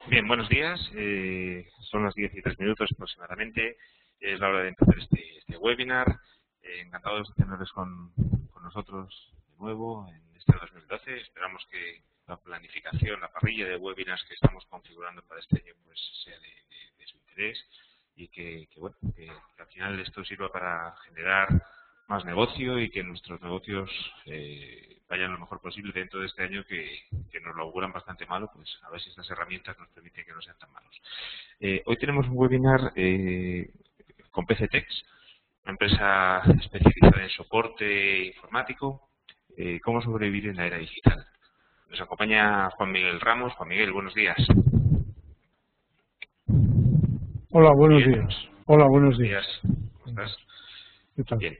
Bien, buenos días. Son las 10:03 aproximadamente. Es la hora de empezar este webinar. Encantados de tenerles con nosotros de nuevo en este 2012. Esperamos que la planificación, la parrilla de webinars que estamos configurando para este año pues sea de su interés y bueno, que al final esto sirva para generar más negocio y que nuestros negocios vayan lo mejor posible dentro de este año que nos lo auguran bastante malo, pues a ver si estas herramientas nos permiten que no sean tan malos. Hoy tenemos un webinar con PCTEX, una empresa especializada en soporte informático, cómo sobrevivir en la era digital. Nos acompaña Juan Miguel Ramos. Juan Miguel, buenos días. Hola, buenos días. Hola, buenos días. ¿Cómo estás? ¿Qué tal? Bien.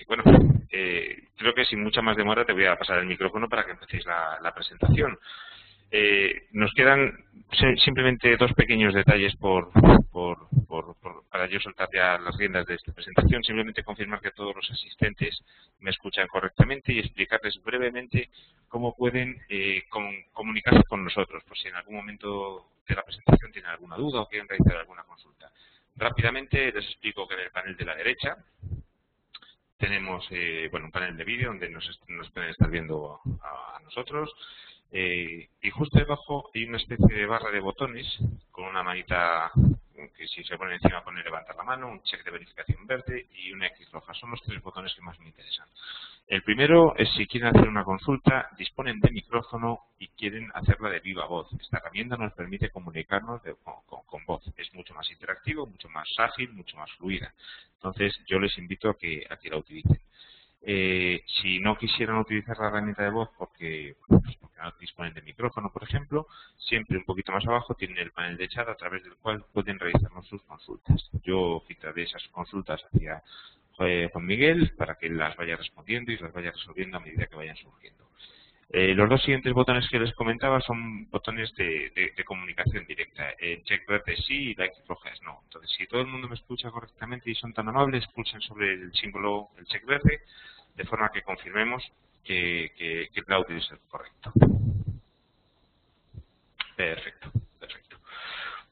Bueno, creo que sin mucha más demora te voy a pasar el micrófono para que empecéis la presentación. Nos quedan simplemente dos pequeños detalles para yo soltar ya las riendas de esta presentación. Simplemente confirmar que todos los asistentes me escuchan correctamente y explicarles brevemente cómo pueden comunicarse con nosotros, por si en algún momento de la presentación tienen alguna duda o quieren realizar alguna consulta. Rápidamente les explico que en el panel de la derecha tenemos un panel de vídeo donde nos pueden estar viendo a nosotros. Y justo debajo hay una especie de barra de botones con una manita que si se pone encima pone levantar la mano, un check de verificación verde y una X roja. Son los tres botones que más me interesan. El primero es si quieren hacer una consulta, disponen de micrófono y quieren hacerla de viva voz. Esta herramienta nos permite comunicarnos con voz. Es mucho más interactivo, mucho más ágil, mucho más fluida. Entonces yo les invito a que la utilicen. Si no quisieran utilizar la herramienta de voz porque no disponen de micrófono, por ejemplo, siempre un poquito más abajo tienen el panel de chat a través del cual pueden realizarnos sus consultas. Yo filtraré esas consultas hacia Juan Miguel para que las vaya respondiendo y las vaya resolviendo a medida que vayan surgiendo. Los dos siguientes botones que les comentaba son botones de comunicación directa. El check verde sí y la X roja es no. Entonces, si todo el mundo me escucha correctamente y son tan amables, pulsen sobre el símbolo, el check verde, de forma que confirmemos que el audio es el correcto. Perfecto.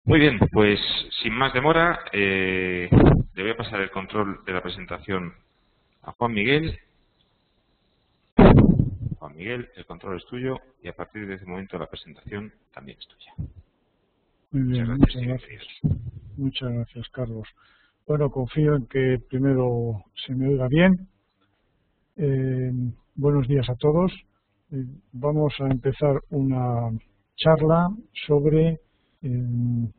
Muy bien, pues sin más demora, le voy a pasar el control de la presentación a Juan Miguel. Juan Miguel, el control es tuyo y a partir de ese momento la presentación también es tuya. Muy bien, muchas gracias. Muchas gracias, Carlos. Bueno, confío en que primero se me oiga bien. Buenos días a todos. Vamos a empezar una charla sobre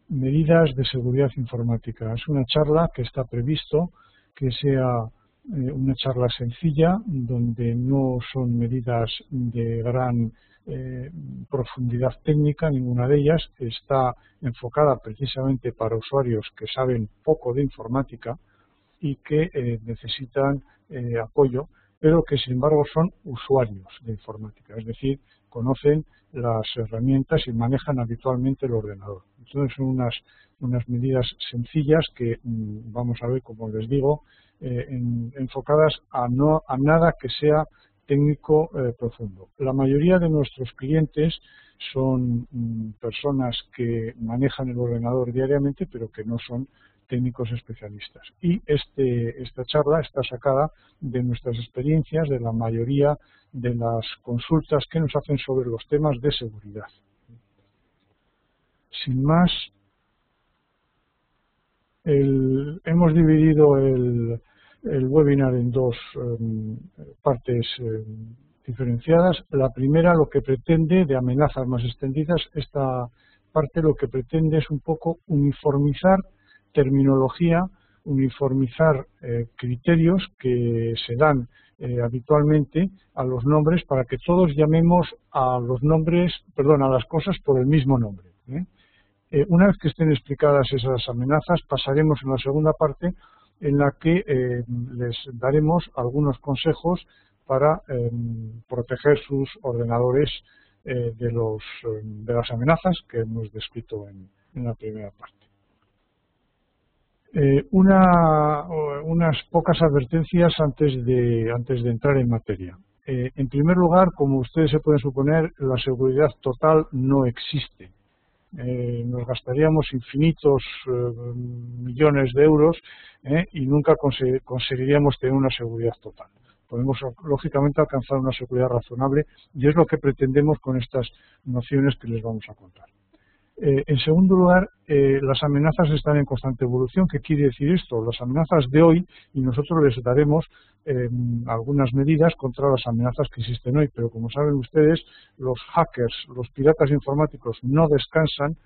medidas de seguridad informática. Es una charla que está previsto que sea una charla sencilla, donde no son medidas de gran profundidad técnica, ninguna de ellas. Está enfocada precisamente para usuarios que saben poco de informática y que necesitan apoyo, pero que sin embargo son usuarios de informática, es decir, conocen las herramientas y manejan habitualmente el ordenador. Entonces son unas medidas sencillas que vamos a ver, como les digo, enfocadas a nada que sea técnico profundo. La mayoría de nuestros clientes son personas que manejan el ordenador diariamente, pero que no son técnicos especialistas. Y esta charla está sacada de nuestras experiencias, de la mayoría de las consultas que nos hacen sobre los temas de seguridad. Sin más, hemos dividido el webinar en dos partes diferenciadas. La primera, lo que pretende, de amenazas más extendidas, esta parte lo que pretende es un poco uniformizar terminología, uniformizar criterios que se dan habitualmente a los nombres para que todos llamemos a los nombres, a las cosas por el mismo nombre. Una vez que estén explicadas esas amenazas, pasaremos en la segunda parte en la que les daremos algunos consejos para proteger sus ordenadores de las amenazas que hemos descrito en la primera parte. Unas pocas advertencias antes de entrar en materia. En primer lugar, como ustedes se pueden suponer, la seguridad total no existe. Nos gastaríamos infinitos millones de euros y nunca conseguiríamos tener una seguridad total. Podemos, lógicamente, alcanzar una seguridad razonable y es lo que pretendemos con estas nociones que les vamos a contar. En segundo lugar, las amenazas están en constante evolución. ¿Qué quiere decir esto? Las amenazas de hoy, y nosotros les daremos algunas medidas contra las amenazas que existen hoy, pero como saben ustedes, los hackers, los piratas informáticos no descansan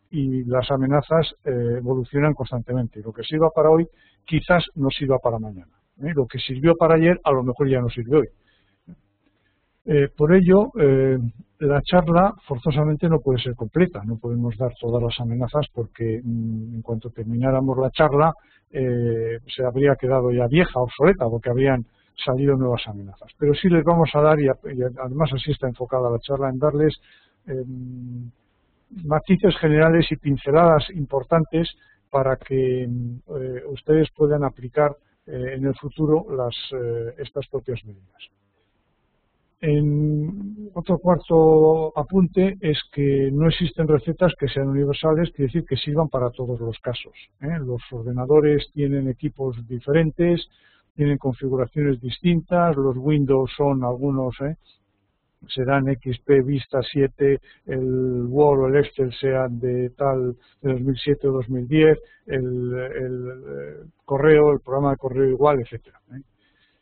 y las amenazas evolucionan constantemente. Lo que sirva para hoy quizás no sirva para mañana. Lo que sirvió para ayer a lo mejor ya no sirve hoy. Por ello, la charla forzosamente no puede ser completa, no podemos dar todas las amenazas porque en cuanto termináramos la charla se habría quedado ya vieja, obsoleta, porque habrían salido nuevas amenazas. Pero sí les vamos a dar, y además así está enfocada la charla, en darles matices generales y pinceladas importantes para que ustedes puedan aplicar en el futuro estas propias medidas. Otro cuarto apunte es que no existen recetas que sean universales, quiere decir que sirvan para todos los casos. Los ordenadores tienen equipos diferentes, tienen configuraciones distintas, los Windows son algunos, serán XP, Vista 7, el Word o el Excel sean de tal de 2007 o 2010, el correo, el programa de correo igual, etcétera.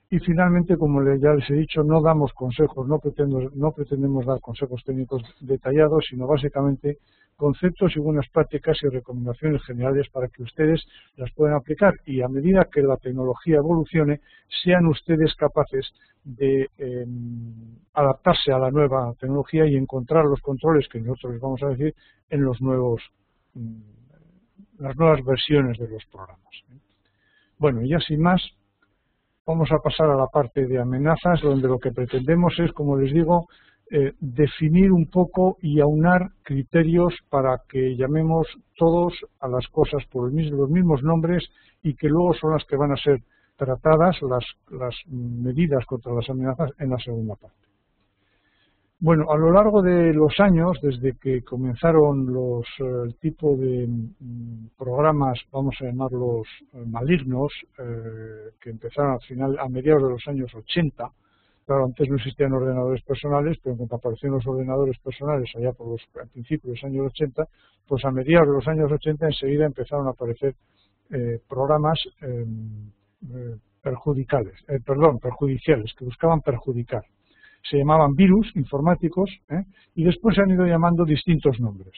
Y finalmente, como ya les he dicho, no damos consejos, no pretendemos dar consejos técnicos detallados, sino básicamente conceptos y buenas prácticas y recomendaciones generales para que ustedes las puedan aplicar y a medida que la tecnología evolucione, sean ustedes capaces de adaptarse a la nueva tecnología y encontrar los controles que nosotros les vamos a decir en las nuevas versiones de los programas. Bueno, y ya sin más, vamos a pasar a la parte de amenazas, donde lo que pretendemos es, como les digo, definir un poco y aunar criterios para que llamemos todos a las cosas por los mismos nombres y que luego son las que van a ser tratadas, las medidas contra las amenazas, en la segunda parte. Bueno, a lo largo de los años, desde que comenzaron el tipo de programas, vamos a llamarlos malignos, que empezaron a mediados de los años 80, claro, antes no existían ordenadores personales, pero cuando aparecieron los ordenadores personales allá a principios de los años 80, pues a mediados de los años 80 enseguida empezaron a aparecer programas perjudiciales, que buscaban perjudicar. Se llamaban virus informáticos y después se han ido llamando distintos nombres.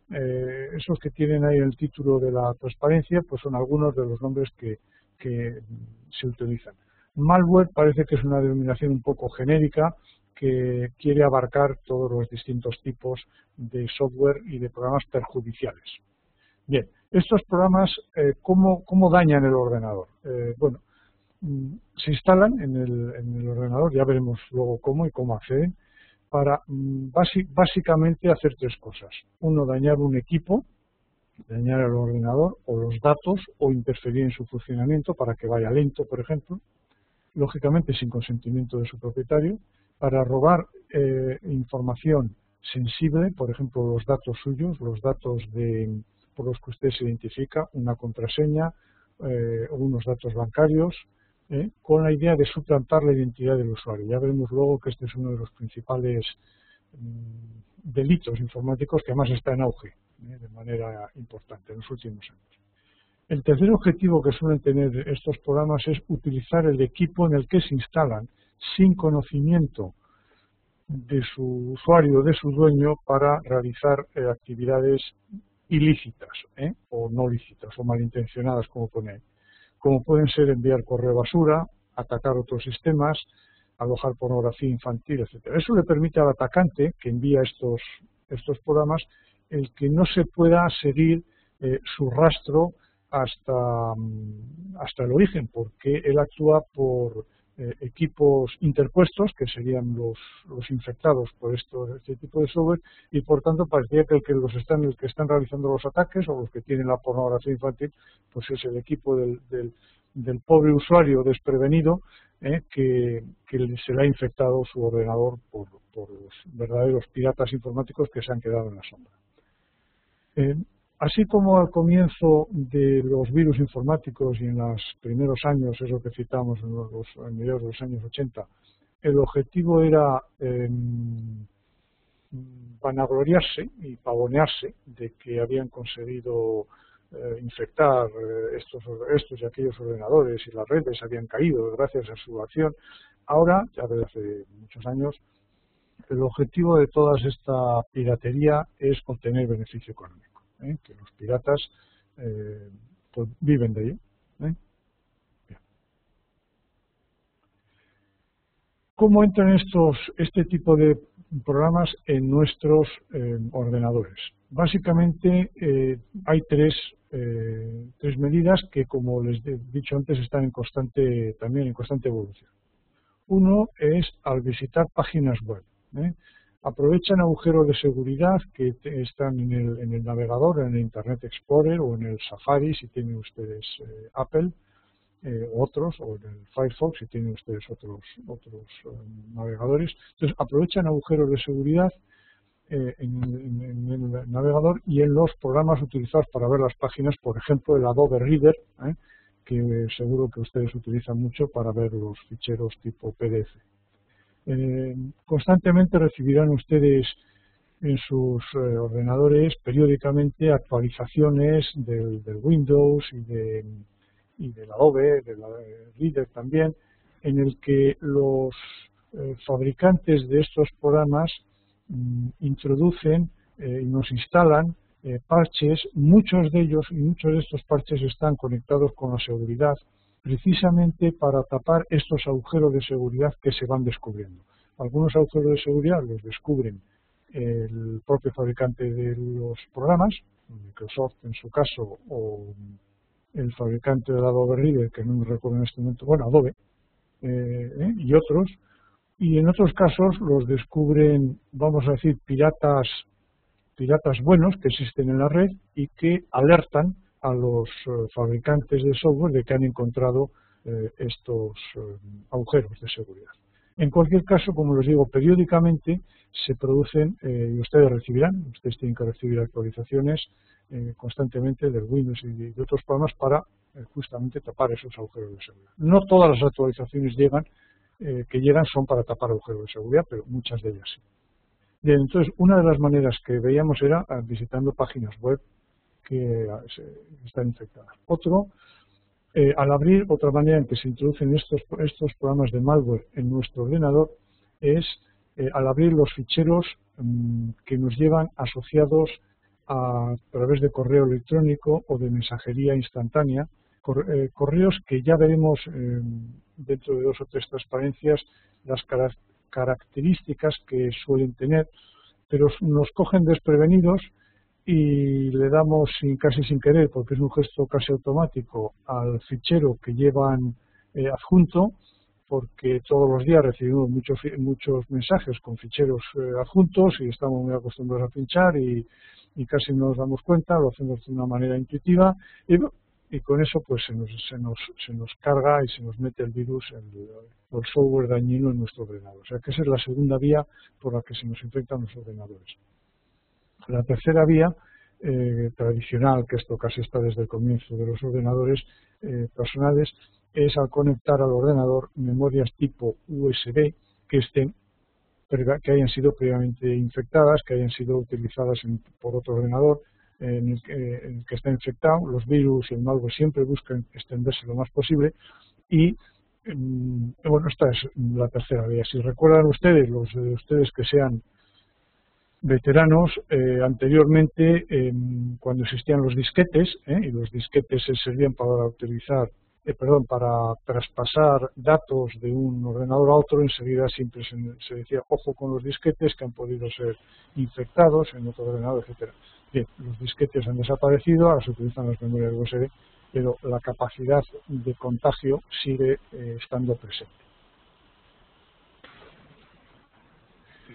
Esos que tienen ahí el título de la transparencia, pues son algunos de los nombres que se utilizan. Malware parece que es una denominación un poco genérica que quiere abarcar todos los distintos tipos de software y de programas perjudiciales. Bien, estos programas, ¿cómo dañan el ordenador? Bueno, se instalan en el ordenador, ya veremos luego cómo y cómo acceden, para básicamente hacer tres cosas. Uno, dañar un equipo, dañar el ordenador o los datos o interferir en su funcionamiento para que vaya lento, por ejemplo, lógicamente sin consentimiento de su propietario, para robar información sensible, por ejemplo los datos suyos, los datos por los que usted se identifica, una contraseña o unos datos bancarios, con la idea de suplantar la identidad del usuario. Ya veremos luego que este es uno de los principales delitos informáticos que además está en auge de manera importante en los últimos años. El tercer objetivo que suelen tener estos programas es utilizar el equipo en el que se instalan sin conocimiento de su usuario o de su dueño para realizar actividades ilícitas o no lícitas o malintencionadas, como pone ahí, como pueden ser enviar correo basura, atacar otros sistemas, alojar pornografía infantil, etc. Eso le permite al atacante que envía estos programas el que no se pueda seguir su rastro hasta el origen, porque él actúa por equipos interpuestos, que serían los infectados por este tipo de software, y por tanto parecía que el que están realizando los ataques o los que tienen la pornografía infantil, pues es el equipo del pobre usuario desprevenido que se le ha infectado su ordenador por los verdaderos piratas informáticos que se han quedado en la sombra. Así como al comienzo de los virus informáticos y en los primeros años, eso que citamos en mediados de los años 80, el objetivo era vanagloriarse y pavonearse de que habían conseguido infectar estos y aquellos ordenadores y las redes habían caído gracias a su acción. Ahora, ya desde hace muchos años, el objetivo de toda esta piratería es obtener beneficio económico, que los piratas pues viven de ello. ¿Cómo entran este tipo de programas en nuestros ordenadores? Básicamente hay tres medidas que, como les he dicho antes, están también en constante evolución. Uno es al visitar páginas web. Aprovechan agujeros de seguridad que están en el navegador, en el Internet Explorer o en el Safari si tienen ustedes Apple, otros, o en el Firefox si tienen ustedes otros navegadores. Entonces aprovechan agujeros de seguridad en el navegador y en los programas utilizados para ver las páginas, por ejemplo el Adobe Reader, que seguro que ustedes utilizan mucho para ver los ficheros tipo PDF. Constantemente recibirán ustedes en sus ordenadores periódicamente actualizaciones del Windows y del Adobe, del Reader también, en el que los fabricantes de estos programas introducen y nos instalan parches. Muchos de estos parches están conectados con la seguridad, precisamente para tapar estos agujeros de seguridad que se van descubriendo. Algunos agujeros de seguridad los descubren el propio fabricante de los programas, Microsoft en su caso, o el fabricante del Adobe Reader, que no me recuerdo en este momento, bueno, Adobe, y otros. Y en otros casos los descubren, vamos a decir, piratas buenos que existen en la red y que alertan a los fabricantes de software de que han encontrado estos agujeros de seguridad. En cualquier caso, como les digo, periódicamente se producen, y ustedes tienen que recibir actualizaciones constantemente del Windows y de otros programas para justamente tapar esos agujeros de seguridad. No todas las actualizaciones que llegan son para tapar agujeros de seguridad, pero muchas de ellas sí. Bien, entonces, una de las maneras que veíamos era visitando páginas web que están infectadas. Otra manera en que se introducen estos programas de malware en nuestro ordenador es al abrir los ficheros que nos llevan asociados a través de correo electrónico o de mensajería instantánea, correos que ya veremos dentro de 2 o 3 transparencias las características que suelen tener, pero nos cogen desprevenidos y le damos casi sin querer, porque es un gesto casi automático, al fichero que llevan adjunto, porque todos los días recibimos muchos mensajes con ficheros adjuntos y estamos muy acostumbrados a pinchar y casi no nos damos cuenta, lo hacemos de una manera intuitiva y con eso pues se nos carga y se nos mete el virus, el software dañino en nuestro ordenador. O sea que esa es la segunda vía por la que se nos infectan los ordenadores. La tercera vía tradicional, que esto casi está desde el comienzo de los ordenadores personales, es al conectar al ordenador memorias tipo USB que hayan sido previamente infectadas, que hayan sido utilizadas por otro ordenador en el que está infectado. Los virus y el malware siempre buscan extenderse lo más posible y bueno, esta es la tercera vía. Si recuerdan ustedes, los de ustedes que sean veteranos, anteriormente cuando existían los disquetes, y los disquetes se servían para para traspasar datos de un ordenador a otro, enseguida siempre se decía ojo con los disquetes que han podido ser infectados en otro ordenador, etcétera. Bien, los disquetes han desaparecido, ahora se utilizan las memorias USB, pero la capacidad de contagio sigue estando presente.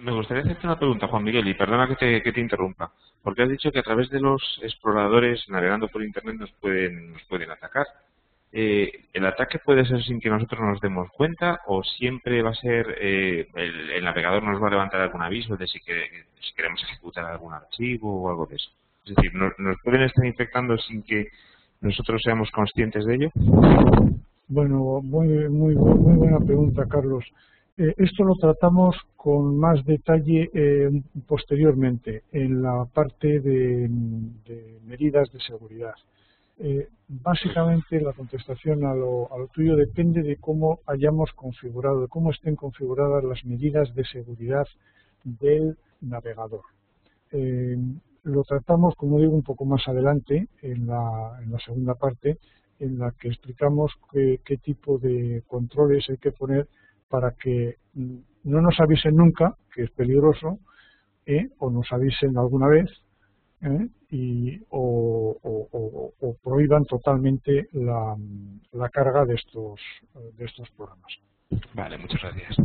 Me gustaría hacerte una pregunta, Juan Miguel, y perdona que te interrumpa, porque has dicho que a través de los exploradores navegando por Internet nos pueden atacar. ¿el ataque puede ser sin que nosotros nos demos cuenta o siempre va a ser el navegador nos va a levantar algún aviso de si queremos ejecutar algún archivo o algo de eso? Es decir, ¿nos pueden estar infectando sin que nosotros seamos conscientes de ello? Bueno, muy buena pregunta, Carlos. Esto lo tratamos con más detalle posteriormente en la parte de medidas de seguridad. Básicamente la contestación a lo tuyo depende de cómo hayamos configurado, de cómo estén configuradas las medidas de seguridad del navegador. Lo tratamos, como digo, un poco más adelante en la segunda parte, en la que explicamos qué tipo de controles hay que poner para que no nos avisen nunca, que es peligroso, o nos avisen alguna vez, o prohíban totalmente la carga de estos programas. Vale, muchas gracias.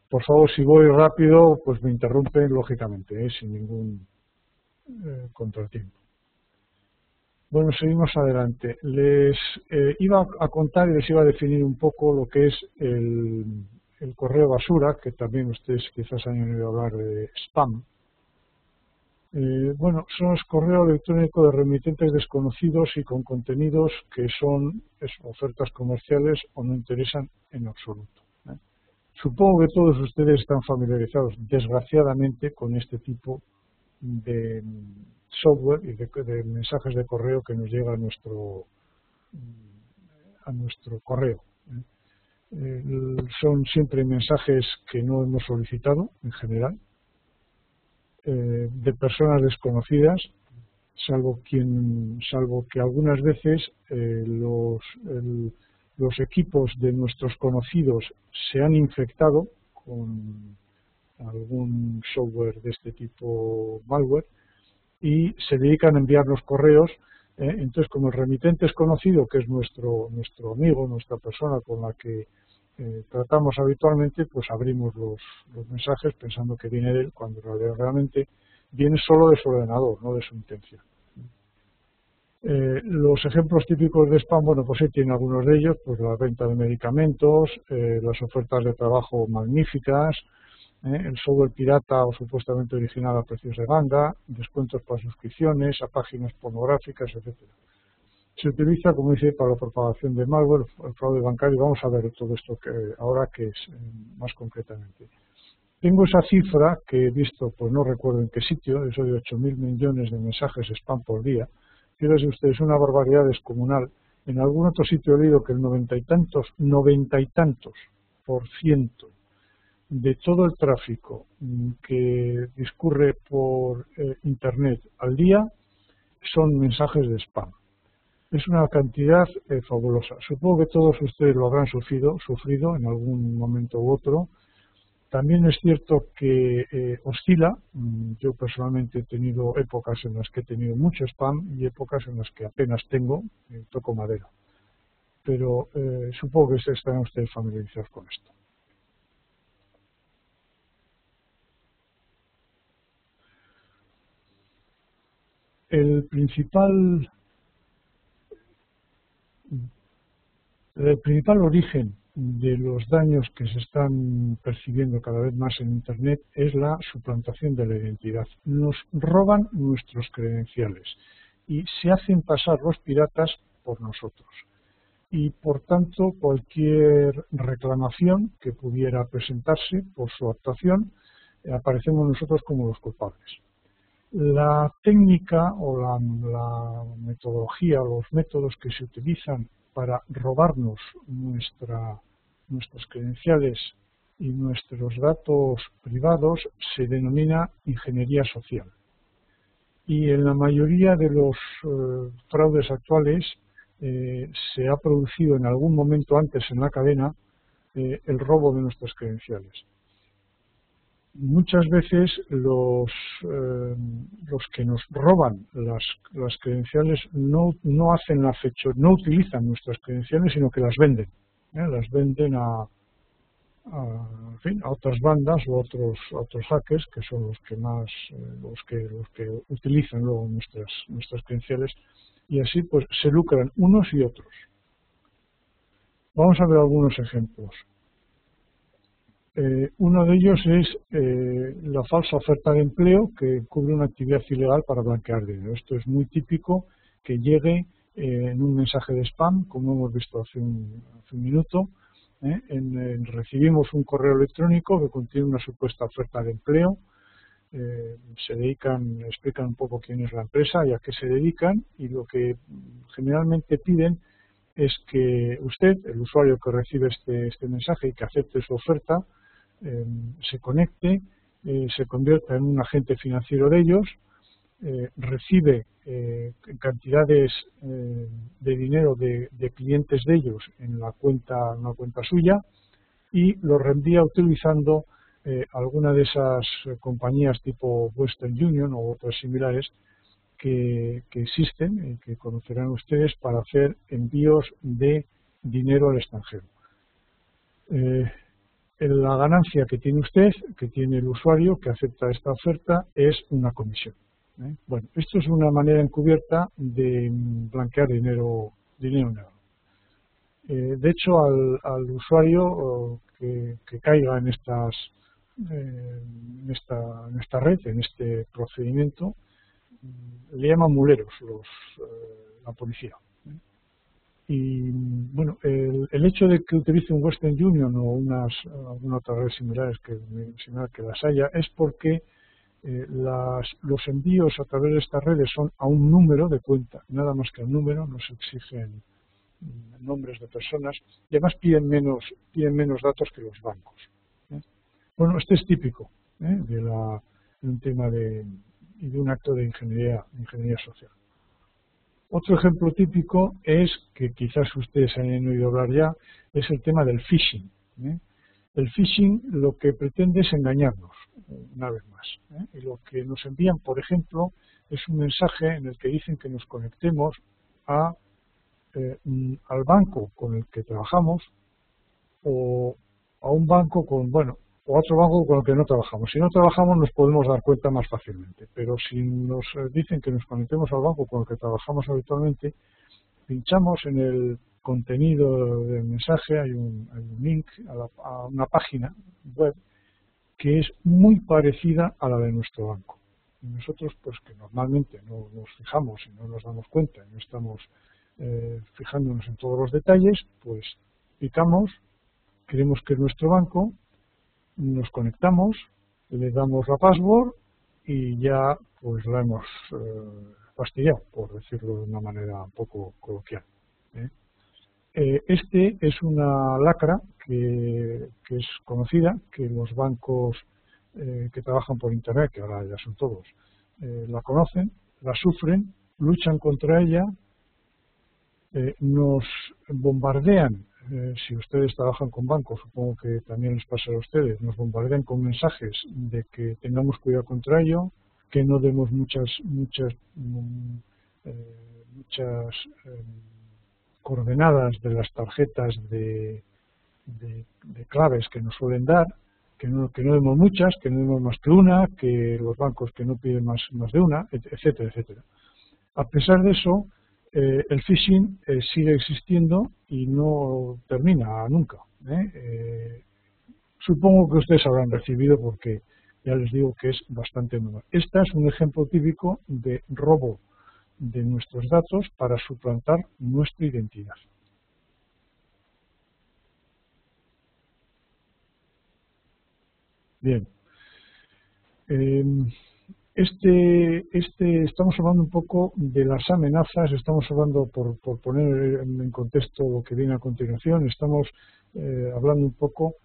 Por favor, si voy rápido, pues me interrumpen lógicamente, sin ningún contratiempo. Bueno, seguimos adelante. Les iba a contar y les iba a definir un poco lo que es el correo basura, que también ustedes quizás han oído hablar de spam. Bueno, son los correos electrónicos de remitentes desconocidos y con contenidos que son ofertas comerciales o no interesan en absoluto. Supongo que todos ustedes están familiarizados, desgraciadamente, con este tipo de software y de mensajes de correo que nos llega a nuestro correo. Son siempre mensajes que no hemos solicitado, en general, de personas desconocidas, salvo que algunas veces los equipos de nuestros conocidos se han infectado con algún software de este tipo, malware, y se dedican a enviarnos correos. Entonces, como el remitente es conocido, que es nuestro amigo, nuestra persona con la que tratamos habitualmente, pues abrimos los mensajes pensando que viene de él, cuando realmente viene solo de su ordenador, no de su intención. Los ejemplos típicos de spam, bueno, pues sí tienen algunos de ellos, pues la venta de medicamentos, las ofertas de trabajo magníficas, el software pirata o supuestamente original a precios de ganga, descuentos para suscripciones, a páginas pornográficas, etcétera. Se utiliza, como dice, para la propagación de malware, el fraude bancario. Vamos a ver todo esto ahora que es más concretamente. Tengo esa cifra que he visto, pues no recuerdo en qué sitio, eso de 8.000 millones de mensajes spam por día. Fíjense ustedes, una barbaridad descomunal. En algún otro sitio he leído que el 90 y tantos % de todo el tráfico que discurre por Internet al día son mensajes de spam. Es una cantidad fabulosa. Supongo que todos ustedes lo habrán sufrido en algún momento u otro. También es cierto que oscila. Yo personalmente he tenido épocas en las que he tenido mucho spam y épocas en las que apenas tengo, toco madera. Pero supongo que estarán ustedes familiarizados con esto. El principal origen de los daños que se están percibiendo cada vez más en Internet es la suplantación de la identidad. Nos roban nuestros credenciales y se hacen pasar los piratas por nosotros. Y por tanto, cualquier reclamación que pudiera presentarse por su actuación, aparecemos nosotros como los culpables. La técnica o la metodología o los métodos que se utilizan para robarnos nuestros credenciales y nuestros datos privados se denomina ingeniería social. Y en la mayoría de los fraudes actuales se ha producido en algún momento antes en la cadena el robo de nuestras credenciales. Muchas veces los que nos roban las credenciales no utilizan nuestras credenciales, sino que las venden. Las venden a otras bandas o a otros hackers, que son los que utilizan luego nuestras credenciales y así pues se lucran unos y otros. Vamos a ver algunos ejemplos. Uno de ellos es la falsa oferta de empleo que cubre una actividad ilegal para blanquear dinero. Esto es muy típico que llegue en un mensaje de spam, como hemos visto hace un minuto. Recibimos un correo electrónico que contiene una supuesta oferta de empleo. Explican un poco quién es la empresa y a qué se dedican, y lo que generalmente piden es que usted, el usuario que recibe este mensaje y que acepte su oferta, se conecte, se convierta en un agente financiero de ellos, recibe cantidades de dinero de clientes de ellos en una cuenta suya, y lo reenvía utilizando alguna de esas compañías tipo Western Union o otras similares que existen y que conocerán ustedes para hacer envíos de dinero al extranjero. La ganancia que tiene usted, que tiene el usuario que acepta esta oferta, es una comisión. Bueno, esto es una manera encubierta de blanquear dinero negro. De hecho, al usuario que caiga en esta red, en este procedimiento, le llaman muleros la policía. Y bueno, el hecho de que utilice un Western Union o alguna otra red similar que las haya, es porque los envíos a través de estas redes son a un número de cuenta, nada más que a un número, no se exigen nombres de personas, y además piden menos datos que los bancos. Bueno, este es típico de un tema de un acto de ingeniería social. Otro ejemplo típico es, que quizás ustedes hayan oído hablar ya, es el tema del phishing. El phishing lo que pretende es engañarnos, una vez más. Y lo que nos envían, por ejemplo, es un mensaje en el que dicen que nos conectemos al banco con el que trabajamos, o a un banco o a otro banco con el que no trabajamos. Si no trabajamos nos podemos dar cuenta más fácilmente, pero si nos dicen que nos conectemos al banco con el que trabajamos habitualmente, pinchamos en el contenido del mensaje, hay un link a una página web que es muy parecida a la de nuestro banco. Y nosotros, pues que normalmente no nos fijamos y no nos damos cuenta, y no estamos fijándonos en todos los detalles, pues picamos, creemos que es nuestro banco, nos conectamos, le damos la password y ya pues la hemos fastidiado, por decirlo de una manera un poco coloquial. Este es una lacra que es conocida, que los bancos que trabajan por Internet, que ahora ya son todos, la conocen, la sufren, luchan contra ella, nos bombardean. Si ustedes trabajan con bancos, supongo que también les pasa a ustedes, nos bombardean con mensajes de que tengamos cuidado contra ello, que no demos muchas coordenadas de las tarjetas de claves que nos suelen dar, que no demos muchas, que no demos más que una, que los bancos que no piden más de una, etcétera, etcétera. A pesar de eso, el phishing sigue existiendo y no termina nunca. Supongo que ustedes habrán recibido, porque ya les digo que es bastante nuevo. Este es un ejemplo típico de robo de nuestros datos para suplantar nuestra identidad. Bien. Estamos hablando un poco de las amenazas, estamos hablando, por poner en contexto lo que viene a continuación, estamos hablando un poco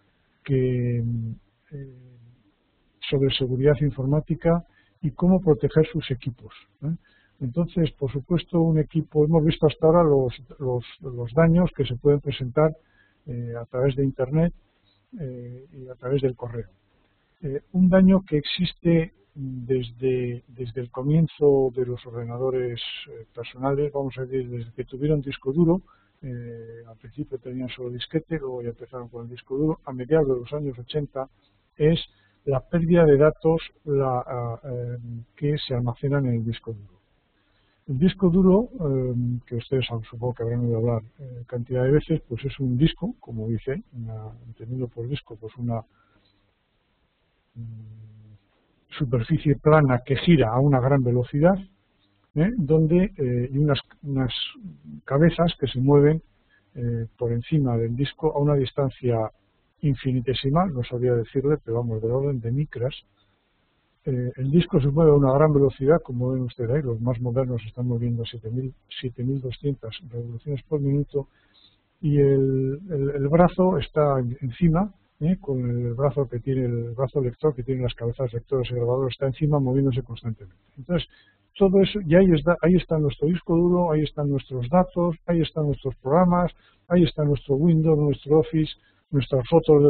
sobre seguridad informática y cómo proteger sus equipos. Entonces, por supuesto, un equipo, hemos visto hasta ahora los daños que se pueden presentar a través de Internet y a través del correo. Un daño que existe desde el comienzo de los ordenadores personales, vamos a decir, desde que tuvieron disco duro. Al principio tenían solo disquete, luego ya empezaron con el disco duro. A mediados de los años 80 es la pérdida de datos que se almacenan en el disco duro. El disco duro, que ustedes supongo que habrán oído hablar cantidad de veces, pues es un disco, como dice, entendido por disco, pues una superficie plana que gira a una gran velocidad, donde y unas cabezas que se mueven por encima del disco a una distancia infinitesimal, no sabría decirle, pero vamos, del orden de micras. El disco se mueve a una gran velocidad, como ven ustedes ahí, los más modernos están moviendo a 7.200 revoluciones por minuto, y el brazo está encima, con el brazo que tiene el brazo lector, que tiene las cabezas lectores y grabadores, está encima moviéndose constantemente. Entonces, todo eso, y ahí está nuestro disco duro, ahí están nuestros datos, ahí están nuestros programas, ahí está nuestro Windows, nuestro Office, nuestras fotos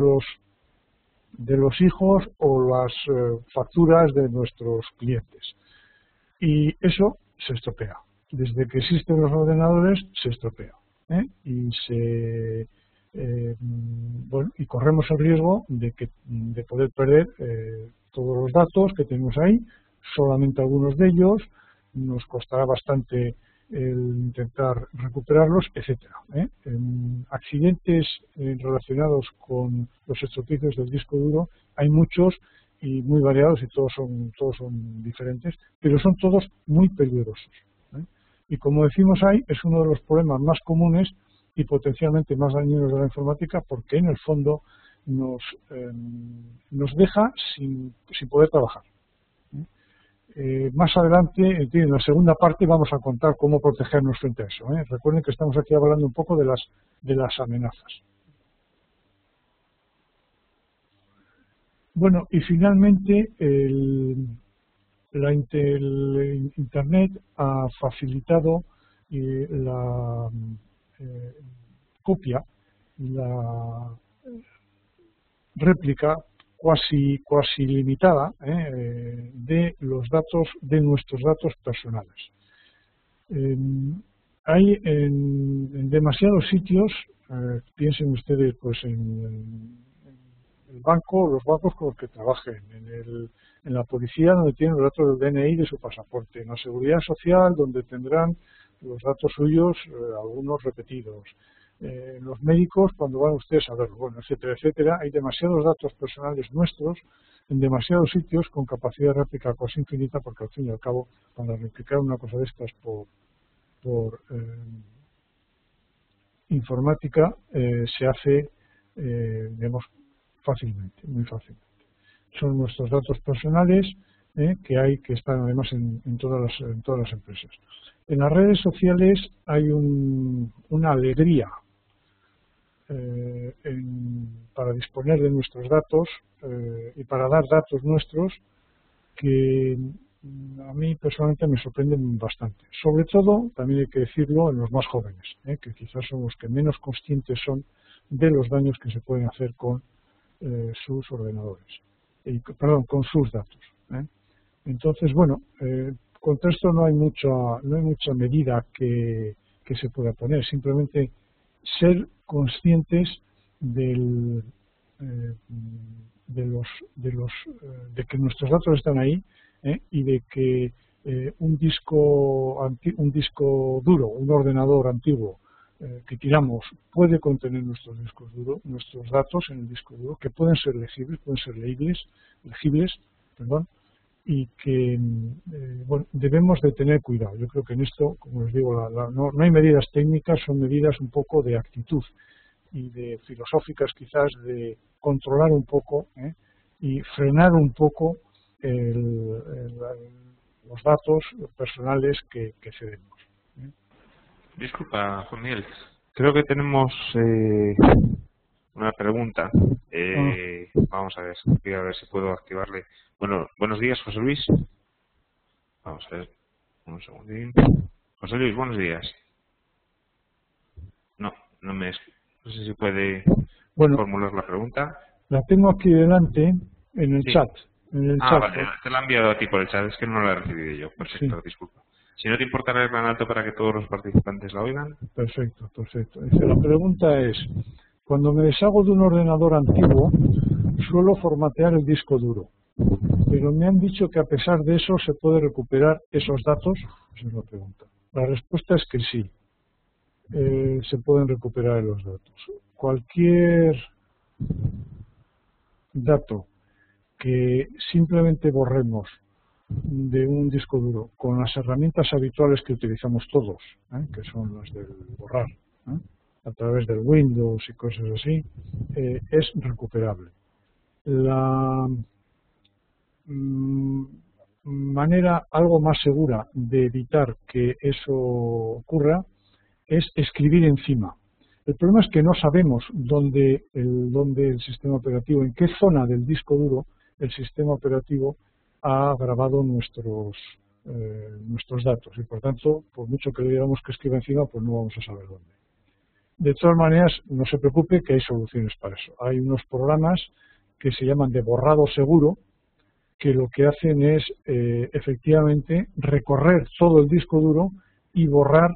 de los hijos o las facturas de nuestros clientes. Y eso se estropea. Desde que existen los ordenadores se estropea. Y corremos el riesgo de poder perder todos los datos que tenemos ahí, solamente algunos de ellos, nos costará bastante el intentar recuperarlos, etcétera. Accidentes relacionados con los estropicios del disco duro hay muchos y muy variados, y todos son diferentes, pero son todos muy peligrosos. Y como decimos ahí, es uno de los problemas más comunes y potencialmente más dañinos de la informática, porque en el fondo nos deja sin poder trabajar. Más adelante, en la segunda parte, vamos a contar cómo protegernos frente a eso. Recuerden que estamos aquí hablando un poco de las amenazas. Bueno, y finalmente el Internet ha facilitado la copia, la réplica cuasi limitada de los datos, de nuestros datos personales. Hay en demasiados sitios, piensen ustedes pues en el banco, los bancos con los que trabajen, en la policía donde tienen los datos del DNI de su pasaporte, en la seguridad social donde tendrán los datos suyos, algunos repetidos, en los médicos cuando van ustedes a verlo, bueno, etcétera, etcétera. Hay demasiados datos personales nuestros en demasiados sitios con capacidad de réplica casi infinita, porque al fin y al cabo para replicar una cosa de estas por informática se hace digamos fácilmente, muy fácilmente. Son nuestros datos personales que están además en todas las empresas. En las redes sociales hay una alegría para disponer de nuestros datos y para dar datos nuestros que a mí personalmente me sorprenden bastante. Sobre todo, también hay que decirlo, en los más jóvenes, que quizás son los que menos conscientes son de los daños que se pueden hacer con sus ordenadores, con sus datos. Entonces, bueno, contra esto no hay mucha medida que se pueda poner, simplemente ser conscientes de que nuestros datos están ahí, y de que un disco duro, un ordenador antiguo que tiramos puede contener nuestros datos en el disco duro, que pueden ser legibles, y que bueno, debemos de tener cuidado. Yo creo que en esto, como les digo, no hay medidas técnicas, son medidas un poco de actitud y de filosóficas quizás, de controlar un poco y frenar un poco los datos personales que cedemos. Disculpa, Juan Miguel, creo que tenemos una pregunta. Vamos a ver, voy a ver si puedo activarle. Bueno, buenos días, José Luis. Vamos a ver, un segundín. José Luis, buenos días. No sé si puede formular la pregunta. La tengo aquí delante en el chat. Vale, te la he enviado a ti por el chat, es que no la he recibido yo. Perfecto, sí. Disculpa. Si no te importa leerla en alto para que todos los participantes la oigan. Perfecto. Dice, la pregunta es, cuando me deshago de un ordenador antiguo, suelo formatear el disco duro, pero me han dicho que a pesar de eso se puede recuperar esos datos. Esa es la pregunta. La respuesta es que sí, se pueden recuperar los datos. Cualquier dato que simplemente borremos de un disco duro con las herramientas habituales que utilizamos todos, que son las del borrar, a través del Windows y cosas así, es recuperable. La manera algo más segura de evitar que eso ocurra es escribir encima. El problema es que no sabemos dónde el sistema operativo, en qué zona del disco duro el sistema operativo ha grabado nuestros datos y por tanto, por mucho que le digamos que escriba encima, pues no vamos a saber dónde. De todas maneras, no se preocupe que hay soluciones para eso. Hay unos programas que se llaman de borrado seguro, que lo que hacen es efectivamente recorrer todo el disco duro y borrar,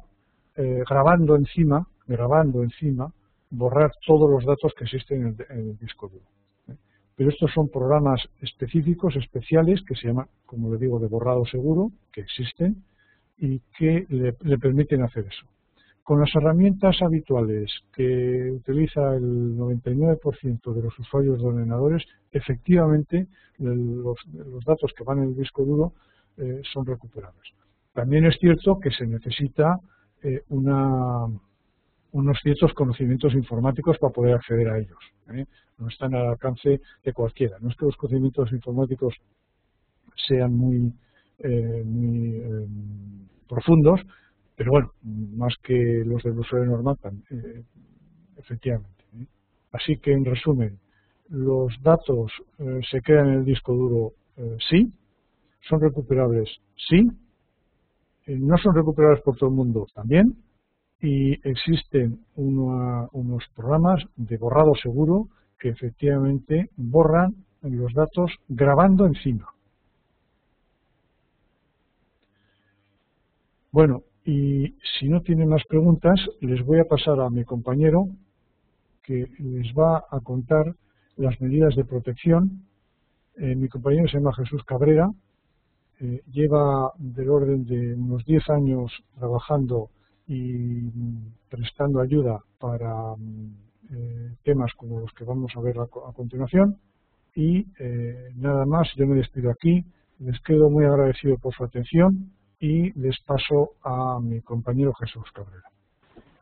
grabando encima, borrar todos los datos que existen en el disco duro. Pero estos son programas específicos, especiales, que se llaman, como le digo, de borrado seguro, que existen y que le permiten hacer eso. Con las herramientas habituales que utiliza el 99% de los usuarios de ordenadores, efectivamente los datos que van en el disco duro son recuperables. También es cierto que se necesita unos ciertos conocimientos informáticos para poder acceder a ellos. No están al alcance de cualquiera. No es que los conocimientos informáticos sean muy profundos, pero bueno, más que los del usuario normal, efectivamente. Así que, en resumen, los datos se quedan en el disco duro, sí, son recuperables, sí, no son recuperables por todo el mundo, también, y existen unos programas de borrado seguro que efectivamente borran los datos grabando encima. Bueno, y si no tienen más preguntas, les voy a pasar a mi compañero que les va a contar las medidas de protección. Mi compañero se llama Jesús Cabrera, lleva del orden de unos 10 años trabajando y prestando ayuda para temas como los que vamos a ver a continuación. Y nada más, yo me despido aquí, les quedo muy agradecido por su atención y les paso a mi compañero Jesús Cabrera.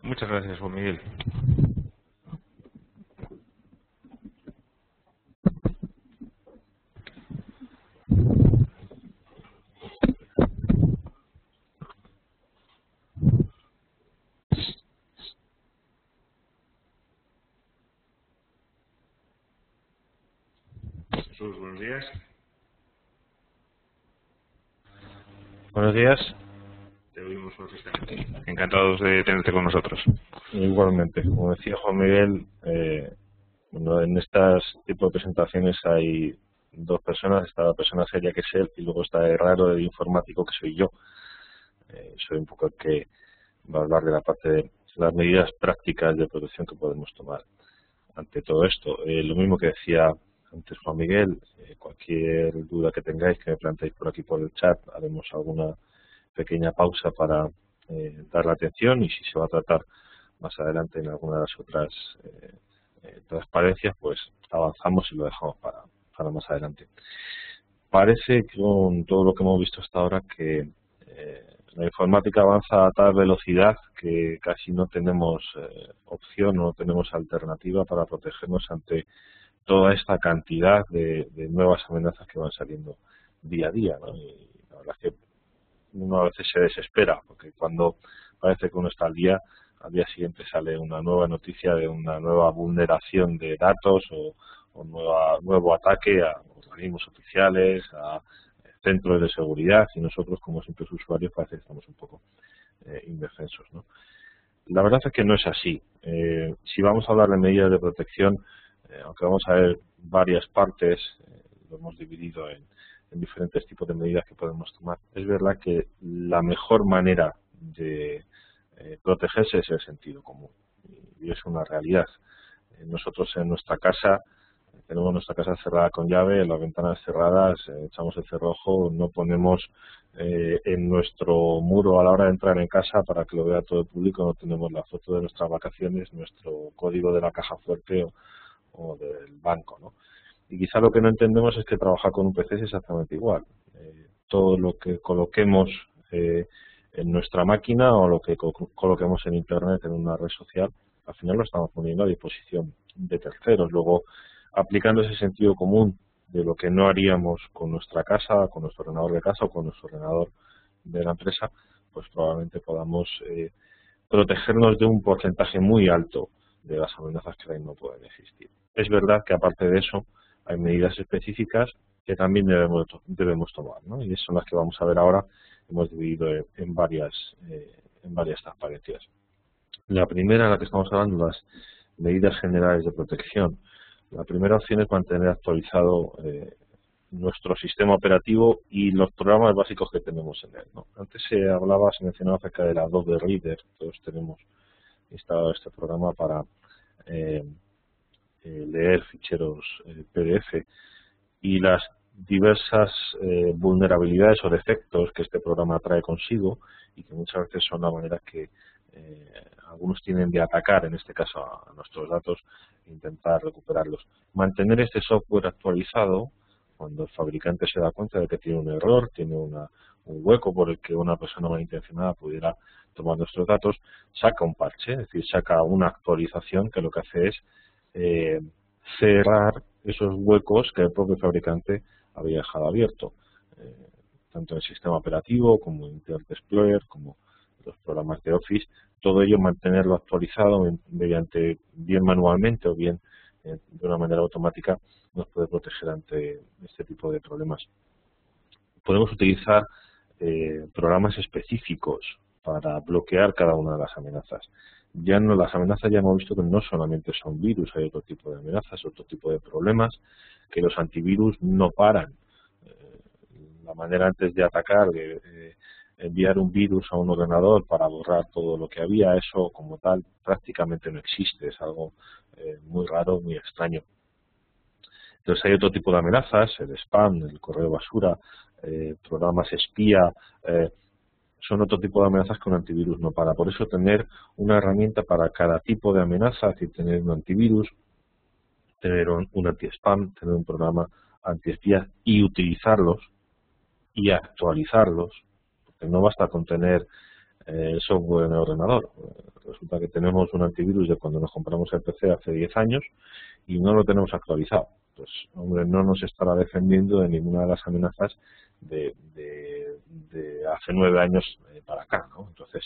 Muchas gracias, Juan Miguel. Jesús, buenos días. Buenos días. Te oímos perfectamente. Encantados de tenerte con nosotros. Igualmente, como decía Juan Miguel, bueno, en estas tipo de presentaciones hay dos personas. Está la persona seria, que es él, y luego está el raro, el informático, que soy yo. Soy un poco el que va a hablar de la parte de las medidas prácticas de protección que podemos tomar ante todo esto. Lo mismo que decía antes Juan Miguel, cualquier duda que tengáis, que me planteéis por aquí por el chat, haremos alguna pequeña pausa para dar la atención, y si se va a tratar más adelante en alguna de las otras transparencias, pues avanzamos y lo dejamos para más adelante. Parece que con todo lo que hemos visto hasta ahora que la informática avanza a tal velocidad que casi no tenemos opción, no tenemos alternativa para protegernos ante toda esta cantidad de nuevas amenazas que van saliendo día a día, ¿no? Y la verdad es que uno a veces se desespera, porque cuando parece que uno está al día siguiente sale una nueva noticia de una nueva vulneración de datos o nuevo ataque a organismos oficiales, a centros de seguridad, y nosotros, como simples usuarios, parece que estamos un poco indefensos, ¿no? La verdad es que no es así. Si vamos a hablar de medidas de protección, aunque vamos a ver varias partes, lo hemos dividido en diferentes tipos de medidas que podemos tomar, es verdad que la mejor manera de protegerse es el sentido común, y es una realidad. Nosotros en nuestra casa tenemos nuestra casa cerrada con llave, las ventanas cerradas, echamos el cerrojo, no ponemos en nuestro muro a la hora de entrar en casa para que lo vea todo el público, no tenemos la foto de nuestras vacaciones, nuestro código de la caja fuerte o del banco, ¿no? Y quizá lo que no entendemos es que trabajar con un PC es exactamente igual. Todo lo que coloquemos en nuestra máquina o lo que coloquemos en Internet, en una red social, al final lo estamos poniendo a disposición de terceros. Luego, aplicando ese sentido común de lo que no haríamos con nuestra casa, con nuestro ordenador de casa o con nuestro ordenador de la empresa, pues probablemente podamos protegernos de un porcentaje muy alto de las amenazas que ahí no pueden existir. Es verdad que aparte de eso hay medidas específicas que también debemos tomar, ¿no? Y son las que vamos a ver ahora. Hemos dividido en varias transparencias. La primera, en la que estamos hablando, las medidas generales de protección. La primera opción es mantener actualizado nuestro sistema operativo y los programas básicos que tenemos en él, ¿no? Antes se mencionaba acerca de la Adobe Reader. Todos tenemos instalado este programa para leer ficheros PDF, y las diversas vulnerabilidades o defectos que este programa trae consigo y que muchas veces son la manera que algunos tienen de atacar, en este caso a nuestros datos, e intentar recuperarlos. Mantener este software actualizado cuando el fabricante se da cuenta de que tiene un error, tiene un hueco por el que una persona malintencionada pudiera tomar nuestros datos, saca un parche, es decir, saca una actualización que lo que hace es cerrar esos huecos que el propio fabricante había dejado abierto, tanto en el sistema operativo como en Internet Explorer, como los programas de Office. Todo ello mantenerlo actualizado mediante bien manualmente o bien de una manera automática nos puede proteger ante este tipo de problemas. Podemos utilizar programas específicos para bloquear cada una de las amenazas. Las amenazas ya hemos visto que no solamente son virus, hay otro tipo de amenazas, otro tipo de problemas que los antivirus no paran. La manera antes de atacar, de enviar un virus a un ordenador para borrar todo lo que había, eso como tal prácticamente no existe, es algo muy raro, muy extraño. Entonces hay otro tipo de amenazas, el spam, el correo basura, programas espía, son otro tipo de amenazas que un antivirus no para. Por eso tener una herramienta para cada tipo de amenaza, es decir, tener un antivirus, tener un anti-spam, tener un programa anti-espía y utilizarlos y actualizarlos, porque no basta con tener el software en el ordenador. Resulta que tenemos un antivirus de cuando nos compramos el PC hace 10 años y no lo tenemos actualizado. Pues, hombre, no nos estará defendiendo de ninguna de las amenazas de hace 9 años para acá, ¿no? Entonces,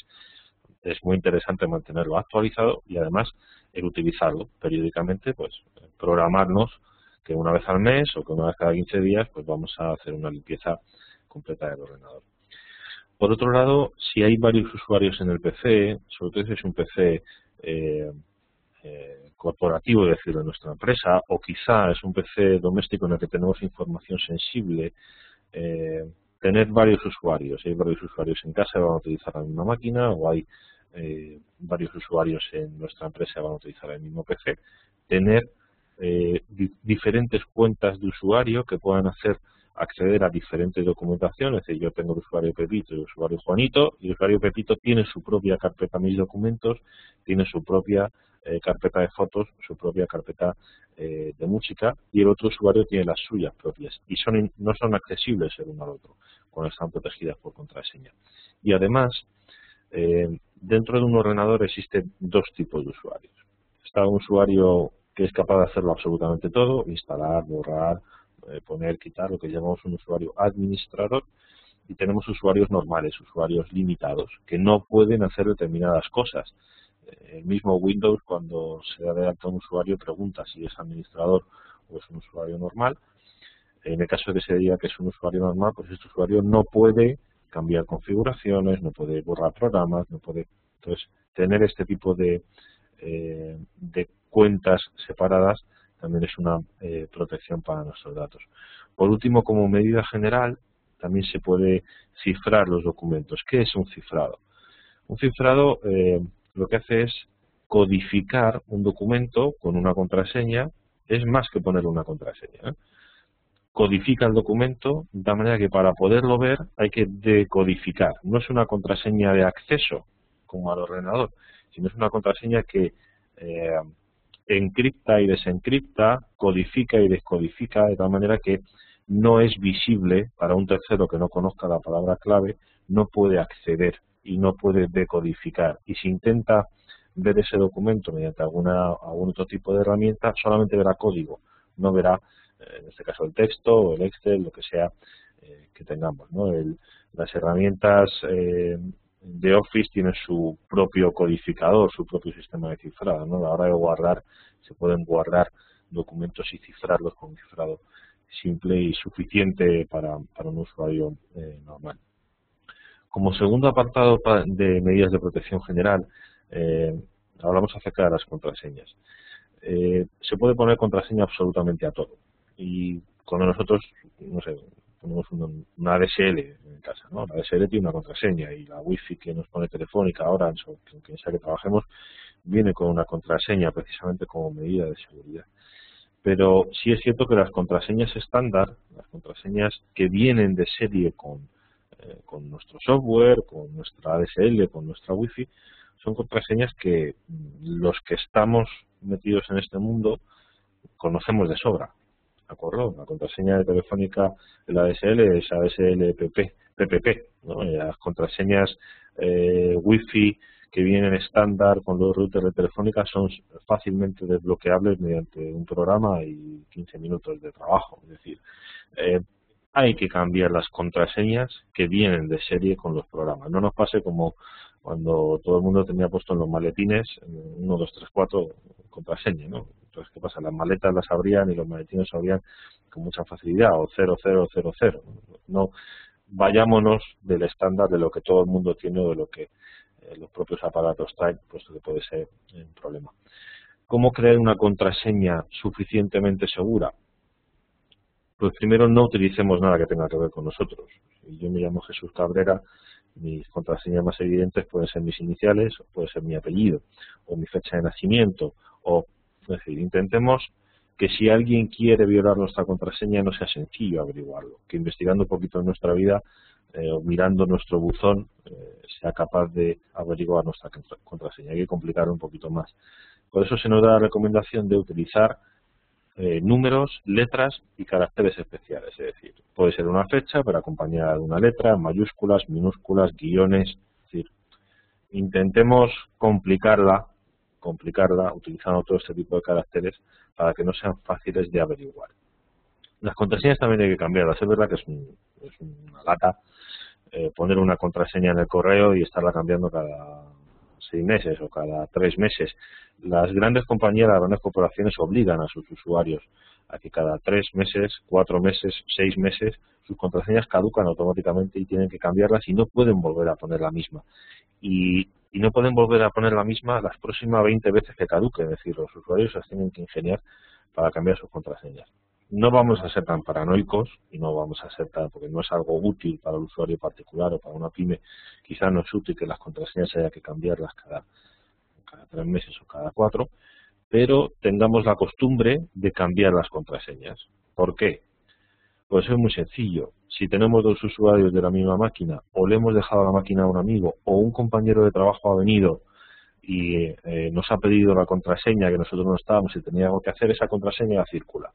es muy interesante mantenerlo actualizado y además el utilizarlo periódicamente, pues programarnos que una vez al mes o que una vez cada 15 días pues vamos a hacer una limpieza completa del ordenador. Por otro lado, si hay varios usuarios en el PC, sobre todo si es un PC corporativo, es decir, de nuestra empresa, o quizá es un PC doméstico en el que tenemos información sensible, tener varios usuarios. Si hay varios usuarios en casa, van a utilizar la misma máquina, o hay varios usuarios en nuestra empresa, van a utilizar el mismo PC. Tener diferentes cuentas de usuario que puedan acceder a diferentes documentaciones. Es decir, yo tengo el usuario Pepito y el usuario Juanito, y el usuario Pepito tiene su propia carpeta Mis Documentos, tiene su propia carpeta de fotos, su propia carpeta de música, y el otro usuario tiene las suyas propias y no son accesibles el uno al otro cuando están protegidas por contraseña. Y además, dentro de un ordenador existen dos tipos de usuarios. Está un usuario que es capaz de hacerlo absolutamente todo, instalar, borrar, poner, quitar, lo que llamamos un usuario administrador, y tenemos usuarios normales, usuarios limitados, que no pueden hacer determinadas cosas. El mismo Windows, cuando se da de alta un usuario, pregunta si es administrador o es un usuario normal. En el caso de que se diga que es un usuario normal, pues este usuario no puede cambiar configuraciones, no puede borrar programas, no puede. Entonces, tener este tipo de cuentas separadas también es una protección para nuestros datos. Por último, como medida general, también se puede cifrar los documentos. ¿Qué es un cifrado? Un cifrado lo que hace es codificar un documento con una contraseña es más que ponerle una contraseña, ¿eh? Codifica el documento de manera que para poderlo ver hay que decodificar. No es una contraseña de acceso como al ordenador, sino es una contraseña que encripta y desencripta, codifica y descodifica de tal manera que no es visible para un tercero que no conozca la palabra clave, no puede acceder y no puede decodificar. Y si intenta ver ese documento mediante algún otro tipo de herramienta, solamente verá código, no verá, en este caso, el texto o el Excel, lo que sea que tengamos, ¿no? Las herramientas de Office tienen su propio codificador, su propio sistema de cifrado, ¿no? A la hora de guardar, se pueden guardar documentos y cifrarlos con un cifrado simple y suficiente para un usuario normal. Como segundo apartado de medidas de protección general, hablamos acerca de las contraseñas. Se puede poner contraseña absolutamente a todo. Y cuando nosotros, no sé, ponemos una ADSL en casa, ¿no? La ADSL tiene una contraseña y la Wi-Fi que nos pone Telefónica, Orange o quien sea que trabajemos, viene con una contraseña precisamente como medida de seguridad. Pero sí es cierto que las contraseñas estándar, las contraseñas que vienen de serie con nuestro software, con nuestra ADSL, con nuestra Wi-Fi, son contraseñas que los que estamos metidos en este mundo conocemos de sobra. ¿De acuerdo? La contraseña de Telefónica de la ADSL es ADSL PPP, ¿no? Y las contraseñas Wi-Fi que vienen estándar con los routers de Telefónica son fácilmente desbloqueables mediante un programa y 15 minutos de trabajo. Es decir, hay que cambiar las contraseñas que vienen de serie con los programas. No nos pase como cuando todo el mundo tenía puesto en los maletines 1, 2, 3, 4 contraseña, ¿no? Entonces, ¿qué pasa? Las maletas las abrían y los maletines se abrían con mucha facilidad, o 0000. No vayámonos del estándar de lo que todo el mundo tiene o de lo que los propios aparatos traen, puesto que puede ser un problema. ¿Cómo crear una contraseña suficientemente segura? Pues primero no utilicemos nada que tenga que ver con nosotros. Si yo me llamo Jesús Cabrera, mis contraseñas más evidentes pueden ser mis iniciales, o puede ser mi apellido, o mi fecha de nacimiento, es decir, intentemos que si alguien quiere violar nuestra contraseña no sea sencillo averiguarlo, que investigando un poquito en nuestra vida o mirando nuestro buzón sea capaz de averiguar nuestra contraseña. Hay que complicar un poquito más. Por eso se nos da la recomendación de utilizar números, letras y caracteres especiales, es decir, puede ser una fecha pero acompañada de una letra, mayúsculas, minúsculas, guiones, es decir, intentemos complicarla utilizando todo este tipo de caracteres para que no sean fáciles de averiguar. Las contraseñas también hay que cambiarlas, es verdad que es una lata poner una contraseña en el correo y estarla cambiando cada 6 meses o cada 3 meses. Las grandes compañías, las grandes corporaciones obligan a sus usuarios a que cada 3 meses, 4 meses, 6 meses sus contraseñas caducan automáticamente y tienen que cambiarlas y no pueden volver a poner la misma. Y no pueden volver a poner la misma las próximas 20 veces que caduque, es decir, los usuarios se tienen que ingeniar para cambiar sus contraseñas. No vamos a ser tan paranoicos y no vamos a ser tan, porque no es algo útil para el usuario particular o para una pyme, quizás no es útil que las contraseñas haya que cambiarlas cada 3 meses o cada 4, pero tengamos la costumbre de cambiar las contraseñas. ¿Por qué? Pues es muy sencillo. Si tenemos 2 usuarios de la misma máquina o le hemos dejado la máquina a un amigo o un compañero de trabajo ha venido y nos ha pedido la contraseña que nosotros no estábamos y teníamos que hacer, esa contraseña circula.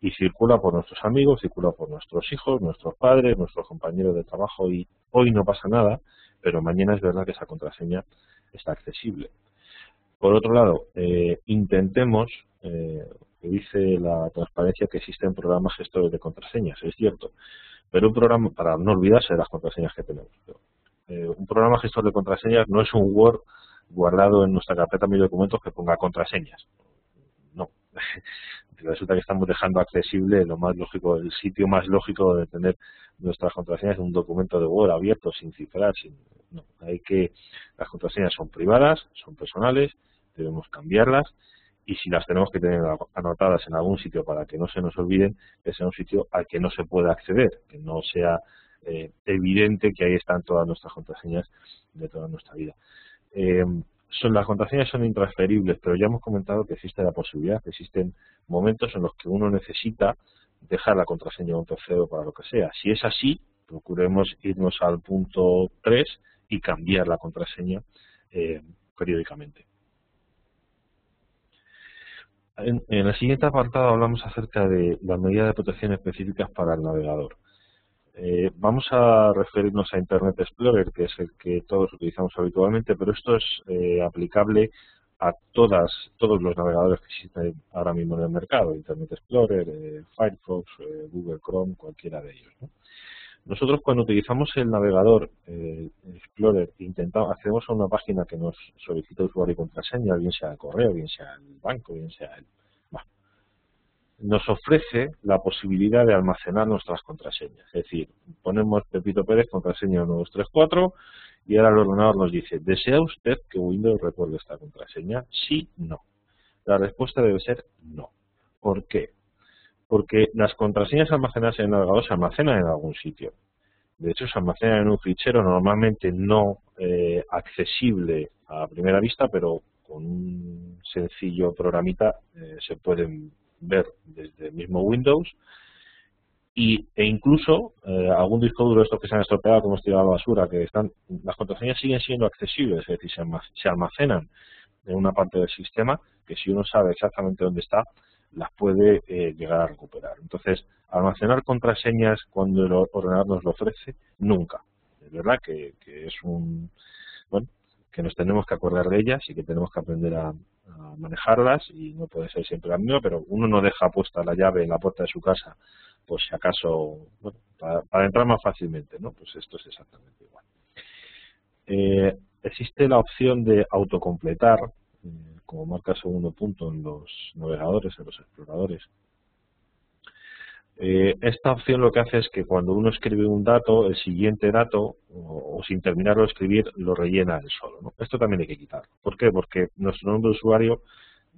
Y circula por nuestros amigos, circula por nuestros hijos, nuestros padres, nuestros compañeros de trabajo y hoy no pasa nada, pero mañana es verdad que esa contraseña está accesible. Por otro lado, intentemos, que dice la transparencia que existen programas gestores de contraseñas, es cierto, pero un programa, para no olvidarse de las contraseñas que tenemos, un programa gestor de contraseñas no es un Word guardado en nuestra carpeta de documentos que ponga contraseñas. No. Resulta que estamos dejando accesible lo más lógico, el sitio más lógico de tener nuestras contraseñas en un documento de Word abierto, sin cifrar, no. Las contraseñas son privadas, son personales, debemos cambiarlas y si las tenemos que tener anotadas en algún sitio para que no se nos olviden, que sea un sitio al que no se pueda acceder, que no sea evidente que ahí están todas nuestras contraseñas de toda nuestra vida. las contraseñas son intransferibles, pero ya hemos comentado que existe la posibilidad, que existen momentos en los que uno necesita dejar la contraseña a un tercero para lo que sea. Si es así, procuremos irnos al punto 3 y cambiar la contraseña periódicamente. En el siguiente apartado hablamos acerca de las medidas de protección específicas para el navegador. Vamos a referirnos a Internet Explorer, que es el que todos utilizamos habitualmente, pero esto es aplicable a todos los navegadores que existen ahora mismo en el mercado, Internet Explorer, Firefox, Google Chrome, cualquiera de ellos, ¿no? Nosotros cuando utilizamos el navegador Explorer, accedemos a una página que nos solicita usuario y contraseña, bien sea el correo, bien sea el banco, bien sea nos ofrece la posibilidad de almacenar nuestras contraseñas. Es decir, ponemos Pepito Pérez, contraseña 1234, y ahora el ordenador nos dice, ¿desea usted que Windows recuerde esta contraseña? Sí, no. La respuesta debe ser no. ¿Por qué? Porque las contraseñas almacenadas en el navegador se almacenan en algún sitio. De hecho, se almacenan en un fichero normalmente no accesible a primera vista, pero con un sencillo programita se pueden ver desde el mismo Windows e incluso algún disco duro, estos que se han estropeado, que hemos tirado a la basura, las contraseñas siguen siendo accesibles, es decir, se almacenan en una parte del sistema que si uno sabe exactamente dónde está, las puede llegar a recuperar. Entonces, almacenar contraseñas cuando el ordenador nos lo ofrece, nunca. Es verdad que es que nos tenemos que acordar de ellas y que tenemos que aprender a manejarlas, y no puede ser siempre la misma, pero uno no deja puesta la llave en la puerta de su casa por si acaso, para entrar más fácilmente, ¿no? Pues esto es exactamente igual. Existe la opción de autocompletar, como marca segundo punto en los navegadores, en los exploradores. Esta opción lo que hace es que cuando uno escribe un dato, el siguiente dato, o sin terminarlo de escribir, lo rellena él solo, ¿no? Esto también hay que quitarlo. ¿Por qué? Porque nuestro nombre de usuario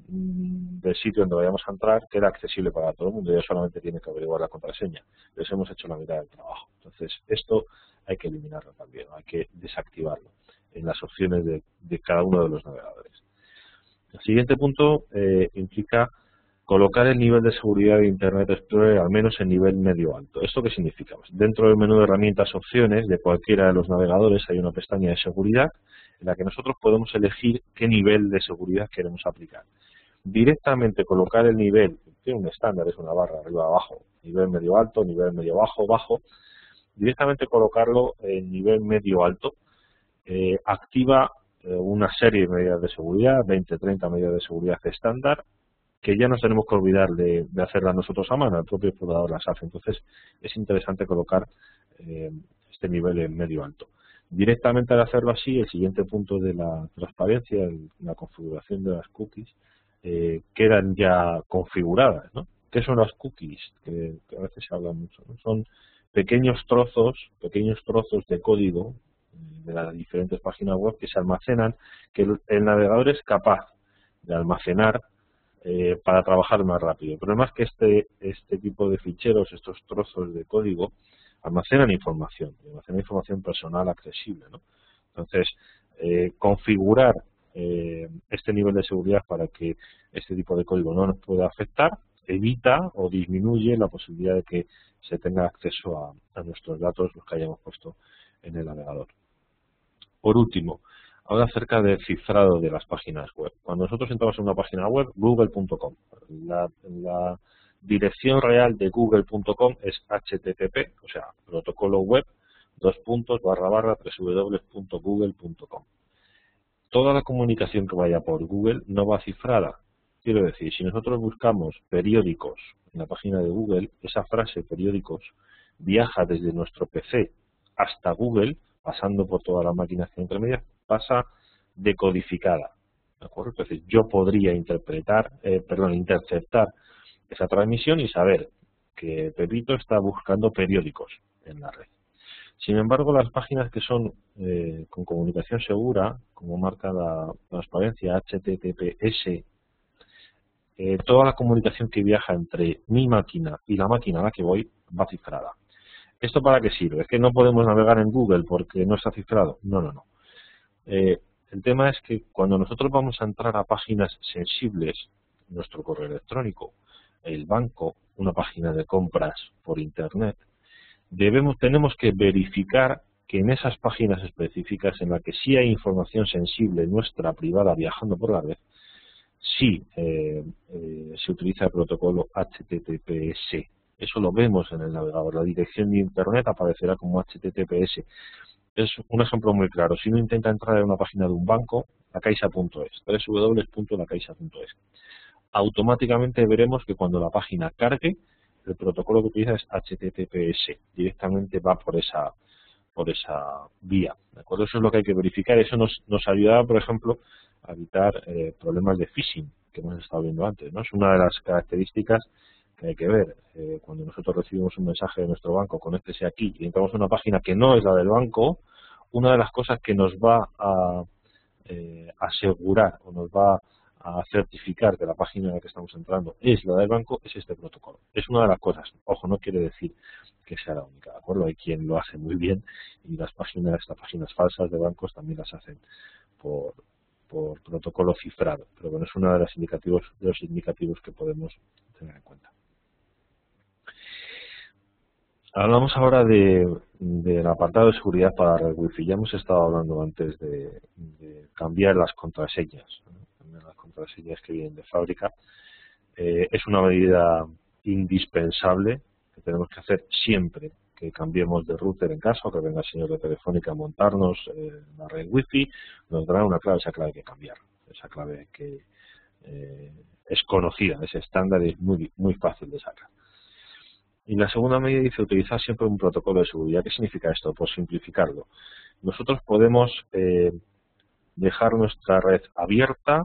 del sitio donde vayamos a entrar queda accesible para todo el mundo, ya solamente tiene que averiguar la contraseña. Les hemos hecho la mitad del trabajo. Entonces, esto hay que eliminarlo también, hay que desactivarlo en las opciones de cada uno de los navegadores. El siguiente punto implica colocar el nivel de seguridad de Internet Explorer al menos en nivel medio alto. ¿Esto qué significa? Pues dentro del menú de herramientas opciones de cualquiera de los navegadores hay una pestaña de seguridad en la que nosotros podemos elegir qué nivel de seguridad queremos aplicar. Directamente colocar el nivel, tiene un estándar, es una barra arriba abajo, nivel medio alto, nivel medio bajo, bajo, directamente colocarlo en nivel medio alto, activa una serie de medidas de seguridad, 20-30 medidas de seguridad estándar, que ya nos tenemos que olvidar de hacerlas nosotros a mano, el propio explorador las hace. Entonces es interesante colocar este nivel en medio alto. Directamente al hacerlo así, el siguiente punto de la transparencia, la configuración de las cookies, quedan ya configuradas, ¿no? ¿Qué son las cookies? Que a veces se habla mucho, ¿no? Son pequeños trozos de código de las diferentes páginas web que se almacenan, que el navegador es capaz de almacenar para trabajar más rápido. El problema es que este tipo de ficheros, estos trozos de código, almacenan información personal accesible, ¿no? Entonces, configurar este nivel de seguridad para que este tipo de código no nos pueda afectar evita o disminuye la posibilidad de que se tenga acceso a nuestros datos, los que hayamos puesto en el navegador. Por último, ahora acerca del cifrado de las páginas web. Cuando nosotros entramos en una página web, google.com, la dirección real de google.com es HTTP, o sea, protocolo web, www.google.com. Toda la comunicación que vaya por Google no va cifrada. Quiero decir, si nosotros buscamos periódicos en la página de Google, esa frase periódicos viaja desde nuestro PC hasta Google, pasando por todas las máquinas intermedias, pasa decodificada, ¿de acuerdo? Entonces yo podría interceptar esa transmisión y saber que Pepito está buscando periódicos en la red. Sin embargo, las páginas que son con comunicación segura, como marca la transparencia HTTPS, toda la comunicación que viaja entre mi máquina y la máquina a la que voy va cifrada. ¿Esto para qué sirve? ¿Es que no podemos navegar en Google porque no está cifrado? No. El tema es que cuando nosotros vamos a entrar a páginas sensibles, nuestro correo electrónico, el banco, una página de compras por Internet, tenemos que verificar que en esas páginas específicas en las que sí hay información sensible nuestra privada viajando por la red, sí se utiliza el protocolo HTTPS. Eso lo vemos en el navegador. La dirección de Internet aparecerá como HTTPS. Es un ejemplo muy claro. Si uno intenta entrar en una página de un banco, lacaixa.es, www.lacaixa.es, automáticamente veremos que cuando la página cargue, el protocolo que utiliza es HTTPS. Directamente va por esa vía. ¿De acuerdo? Eso es lo que hay que verificar. Eso nos ayuda, por ejemplo, a evitar problemas de phishing que hemos estado viendo antes, ¿no? Es una de las características que hay que ver. Cuando nosotros recibimos un mensaje de nuestro banco, conéctese aquí, y entramos en una página que no es la del banco, una de las cosas que nos va a asegurar o nos va a certificar que la página en la que estamos entrando es la del banco es este protocolo. Es una de las cosas. Ojo, no quiere decir que sea la única, ¿de acuerdo? Hay quien lo hace muy bien y estas páginas falsas de bancos también las hacen por protocolo cifrado, pero bueno, es uno de los indicativos que podemos tener en cuenta. Hablamos ahora del apartado de seguridad para la red Wi-Fi. Ya hemos estado hablando antes de cambiar las contraseñas, ¿no? Cambiar las contraseñas que vienen de fábrica. Es una medida indispensable que tenemos que hacer siempre que cambiemos de router en casa o que venga el señor de Telefónica a montarnos la red Wi-Fi. Nos dará una clave, esa clave hay que cambiar. Esa clave que es conocida, es estándar y es muy fácil de sacar. Y la segunda medida dice utilizar siempre un protocolo de seguridad. ¿Qué significa esto? Pues simplificarlo. Nosotros podemos dejar nuestra red abierta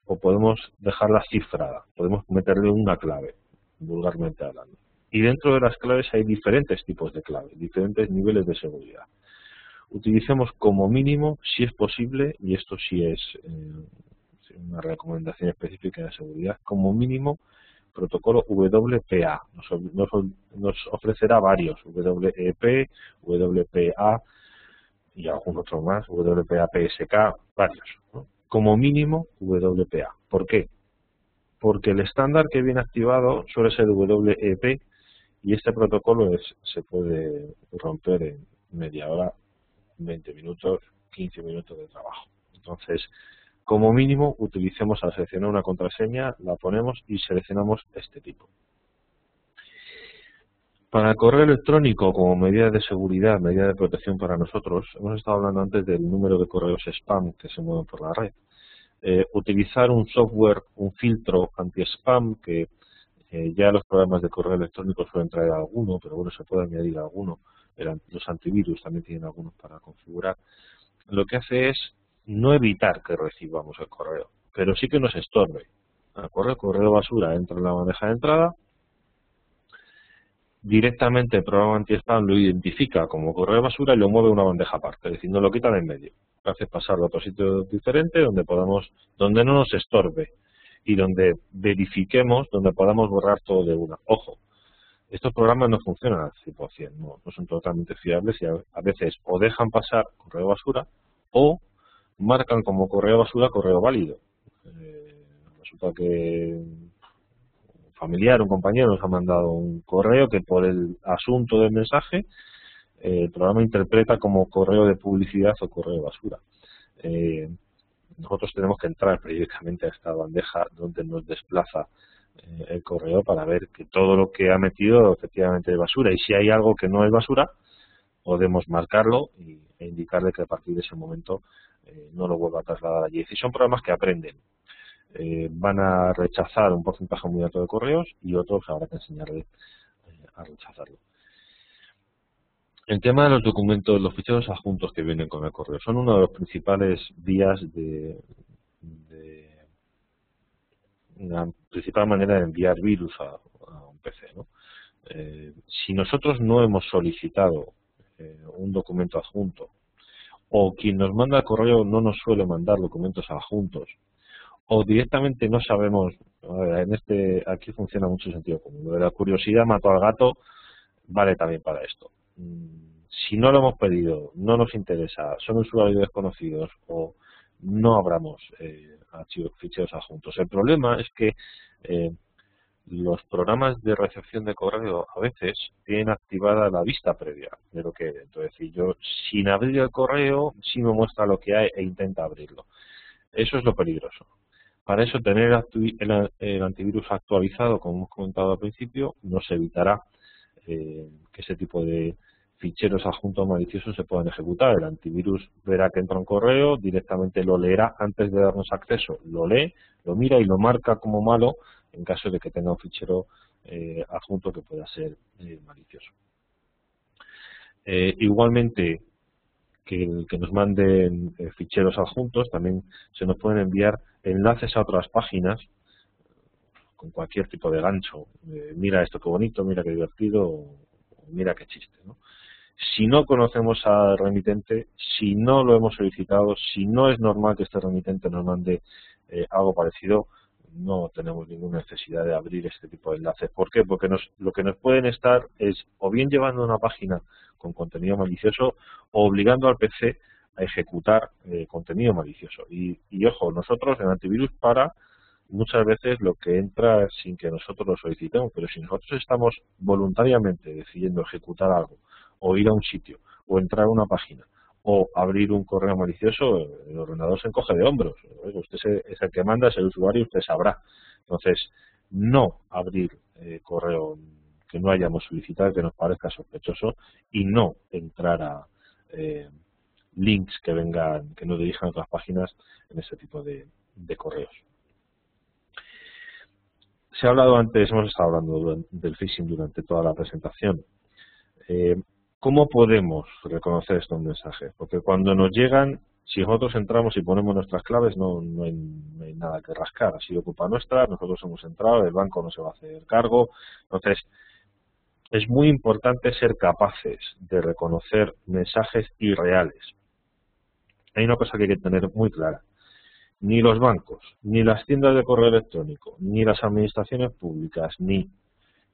o podemos dejarla cifrada. Podemos meterle una clave, vulgarmente hablando. Y dentro de las claves hay diferentes tipos de clave, diferentes niveles de seguridad. Utilicemos como mínimo, si es posible, y esto sí es una recomendación específica de seguridad, como mínimo protocolo WPA. Nos ofrecerá varios, WEP, WPA y algún otro más, WPA PSK, varios, ¿no? Como mínimo WPA. ¿Por qué? Porque el estándar que viene activado suele ser WEP y este protocolo se puede romper en media hora, 20 minutos, 15 minutos de trabajo. Entonces, como mínimo, utilicemos al seleccionar una contraseña, la ponemos y seleccionamos este tipo. Para el correo electrónico, como medida de seguridad, medida de protección para nosotros, hemos estado hablando antes del número de correos spam que se mueven por la red. Utilizar un software, un filtro anti-spam, que ya los programas de correo electrónico suelen traer alguno, pero bueno, se puede añadir alguno. Los antivirus también tienen algunos para configurar. Lo que hace es no evitar que recibamos el correo, pero sí que nos estorbe. El correo basura entra en la bandeja de entrada, directamente el programa anti-spam lo identifica como correo basura y lo mueve a una bandeja aparte, es decir, nos lo quita de en medio. Hace pasarlo a otro sitio diferente donde no nos estorbe y donde verifiquemos, donde podamos borrar todo de una. Ojo, estos programas no funcionan al 100%, no son totalmente fiables y a veces o dejan pasar correo basura o marcan como correo basura correo válido. Resulta que un familiar, un compañero nos ha mandado un correo que por el asunto del mensaje el programa interpreta como correo de publicidad o correo basura. Nosotros tenemos que entrar periódicamente a esta bandeja donde nos desplaza el correo para ver que todo lo que ha metido efectivamente es basura, y si hay algo que no es basura podemos marcarlo e indicarle que a partir de ese momento no lo vuelva a trasladar allí. Y son programas que aprenden. Van a rechazar un porcentaje muy alto de correos y otros habrá que enseñarle a rechazarlo. El tema de los documentos, los ficheros adjuntos que vienen con el correo, son una de las principales vías la principal manera de enviar virus a un PC, ¿no? Si nosotros no hemos solicitado un documento adjunto, o quien nos manda el correo no nos suele mandar documentos adjuntos, o directamente no sabemos, aquí funciona mucho sentido común. Lo de la curiosidad mató al gato vale también para esto. Si no lo hemos pedido, no nos interesa, son usuarios desconocidos o no abramos ficheros adjuntos. El problema es que los programas de recepción de correo a veces tienen activada la vista previa de lo que hay dentro. Es decir, yo sin abrir el correo sí me muestra lo que hay e intenta abrirlo. Eso es lo peligroso. Para eso tener el antivirus actualizado, como hemos comentado al principio, nos evitará que ese tipo de ficheros adjuntos maliciosos se puedan ejecutar. El antivirus verá que entra un correo, directamente lo leerá antes de darnos acceso, lo lee, lo mira y lo marca como malo en caso de que tenga un fichero adjunto que pueda ser malicioso. Igualmente, que nos manden ficheros adjuntos, también se nos pueden enviar enlaces a otras páginas con cualquier tipo de gancho. Mira esto qué bonito, mira qué divertido, o mira qué chiste, ¿no? Si no conocemos al remitente, si no lo hemos solicitado, si no es normal que este remitente nos mande algo parecido, no tenemos ninguna necesidad de abrir este tipo de enlaces. ¿Por qué? Porque lo que nos pueden estar es o bien llevando a una página con contenido malicioso o obligando al PC a ejecutar contenido malicioso. Y ojo, nosotros en antivirus para muchas veces lo que entra sin que nosotros lo solicitemos, pero si nosotros estamos voluntariamente decidiendo ejecutar algo o ir a un sitio o entrar a una página o abrir un correo malicioso, el ordenador se encoge de hombros. Usted es el que manda, es el usuario, usted sabrá. Entonces, no abrir correo que no hayamos solicitado, que nos parezca sospechoso, y no entrar a links que vengan, que nos dirijan a otras páginas en ese tipo de correos. Se ha hablado antes, hemos estado hablando del phishing durante toda la presentación. ¿Cómo podemos reconocer estos mensajes? Porque cuando nos llegan, si nosotros entramos y ponemos nuestras claves, no hay nada que rascar. Ha sido culpa nuestra, nosotros hemos entrado, el banco no se va a hacer cargo. Entonces, es muy importante ser capaces de reconocer mensajes irreales. Hay una cosa que hay que tener muy clara. Ni los bancos, ni las tiendas de correo electrónico, ni las administraciones públicas,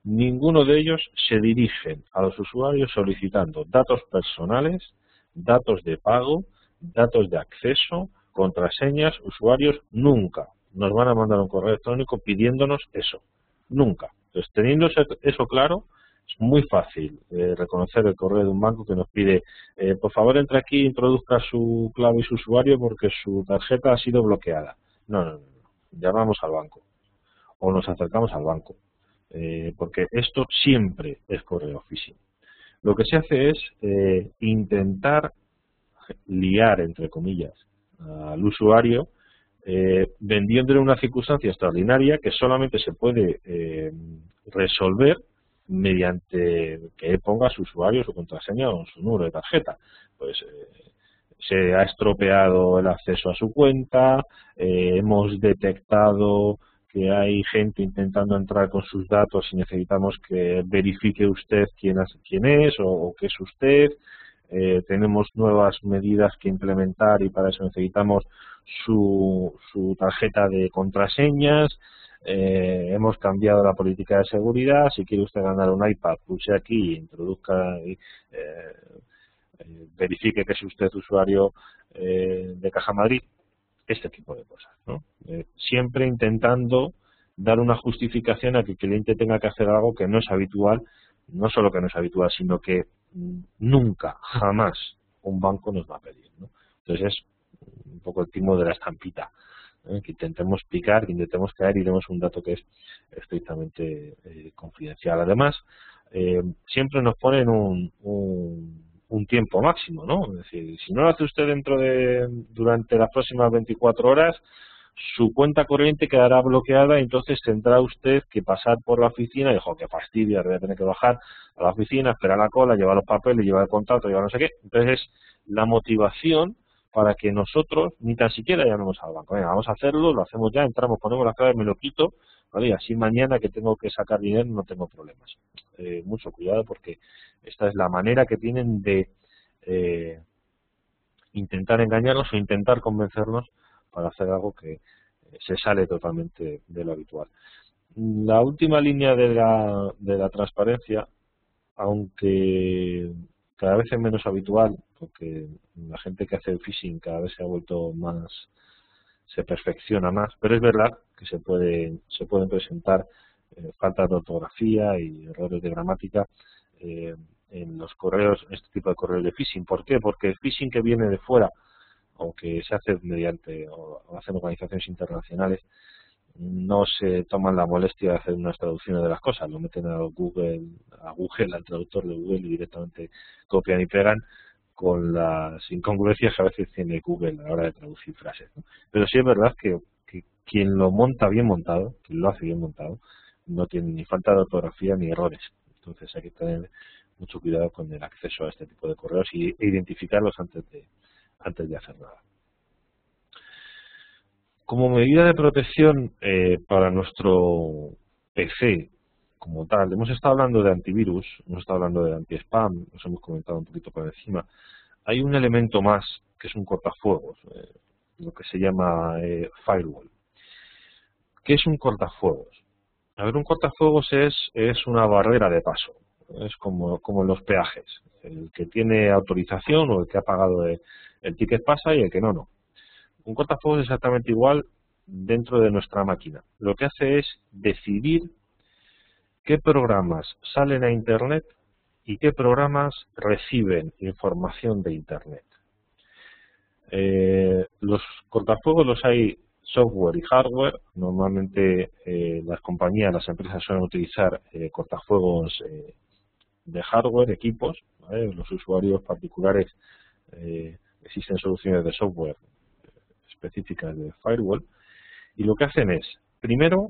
ninguno de ellos se dirigen a los usuarios solicitando datos personales, datos de pago, datos de acceso, contraseñas, usuarios. Nunca nos van a mandar un correo electrónico pidiéndonos eso. Nunca. Entonces, teniendo eso claro, es muy fácil reconocer el correo de un banco que nos pide, por favor entre aquí e introduzca su clave y su usuario porque su tarjeta ha sido bloqueada. No. Llamamos al banco o nos acercamos al banco. Porque esto siempre es correo phishing. Lo que se hace es intentar liar, entre comillas, al usuario vendiéndole una circunstancia extraordinaria que solamente se puede resolver mediante que él ponga su usuario, su contraseña o su número de tarjeta. Pues se ha estropeado el acceso a su cuenta, hemos detectado que hay gente intentando entrar con sus datos y necesitamos que verifique usted quién es o qué es usted. Tenemos nuevas medidas que implementar y para eso necesitamos su tarjeta de contraseñas. Hemos cambiado la política de seguridad. Si quiere usted ganar un iPad, pulse aquí, introduzca y verifique que es usted usuario de Caja Madrid. Este tipo de cosas, ¿no? Siempre intentando dar una justificación a que el cliente tenga que hacer algo que no es habitual, no solo que no es habitual, sino que nunca, jamás un banco nos va a pedir, ¿no? Entonces es un poco el timo de la estampita, que intentemos picar, que intentemos caer y demos un dato que es estrictamente confidencial. Además, siempre nos ponen un tiempo máximo, ¿no? Es decir, si no lo hace usted durante las próximas 24 horas, su cuenta corriente quedará bloqueada y entonces tendrá usted que pasar por la oficina y, ¡jo, qué fastidio! Voy a tener que bajar a la oficina, esperar la cola, llevar los papeles, llevar el contrato, llevar no sé qué. Entonces, la motivación para que nosotros ni tan siquiera llamemos al banco. Venga, vamos a hacerlo, lo hacemos ya, entramos, ponemos la clave, me lo quito, ¿vale? Y así mañana que tengo que sacar dinero no tengo problemas. Mucho cuidado porque esta es la manera que tienen de intentar engañarnos o intentar convencernos para hacer algo que se sale totalmente de lo habitual. La última línea de la transparencia, aunque cada vez es menos habitual, porque la gente que hace phishing cada vez se ha vuelto más, se perfecciona más, pero es verdad que se pueden presentar faltas de ortografía y errores de gramática en los correos, este tipo de correos de phishing. ¿Por qué? Porque el phishing que viene de fuera o que se hace mediante o hacen organizaciones internacionales no se toman la molestia de hacer unas traducciones de las cosas, lo meten a Google, al traductor de Google, y directamente copian y pegan con las incongruencias que a veces tiene Google a la hora de traducir frases, ¿no? Pero sí es verdad que quien lo monta bien montado, quien lo hace bien montado, no tiene ni falta de ortografía ni errores. Entonces hay que tener mucho cuidado con el acceso a este tipo de correos e identificarlos antes de hacer nada. Como medida de protección para nuestro PC como tal, hemos estado hablando de antivirus, hemos estado hablando de anti-spam, nos hemos comentado un poquito por encima. Hay un elemento más que es un cortafuegos, lo que se llama firewall. ¿Qué es un cortafuegos? A ver, un cortafuegos es una barrera de paso, es como en los peajes. El que tiene autorización o el que ha pagado el ticket pasa y el que no. Un cortafuegos es exactamente igual dentro de nuestra máquina. Lo que hace es decidir qué programas salen a Internet y qué programas reciben información de Internet. Los cortafuegos los hay software y hardware. Normalmente las compañías, las empresas suelen utilizar cortafuegos de hardware, equipos, ¿vale? Los usuarios particulares existen soluciones de software específicas de firewall, y lo que hacen es, primero,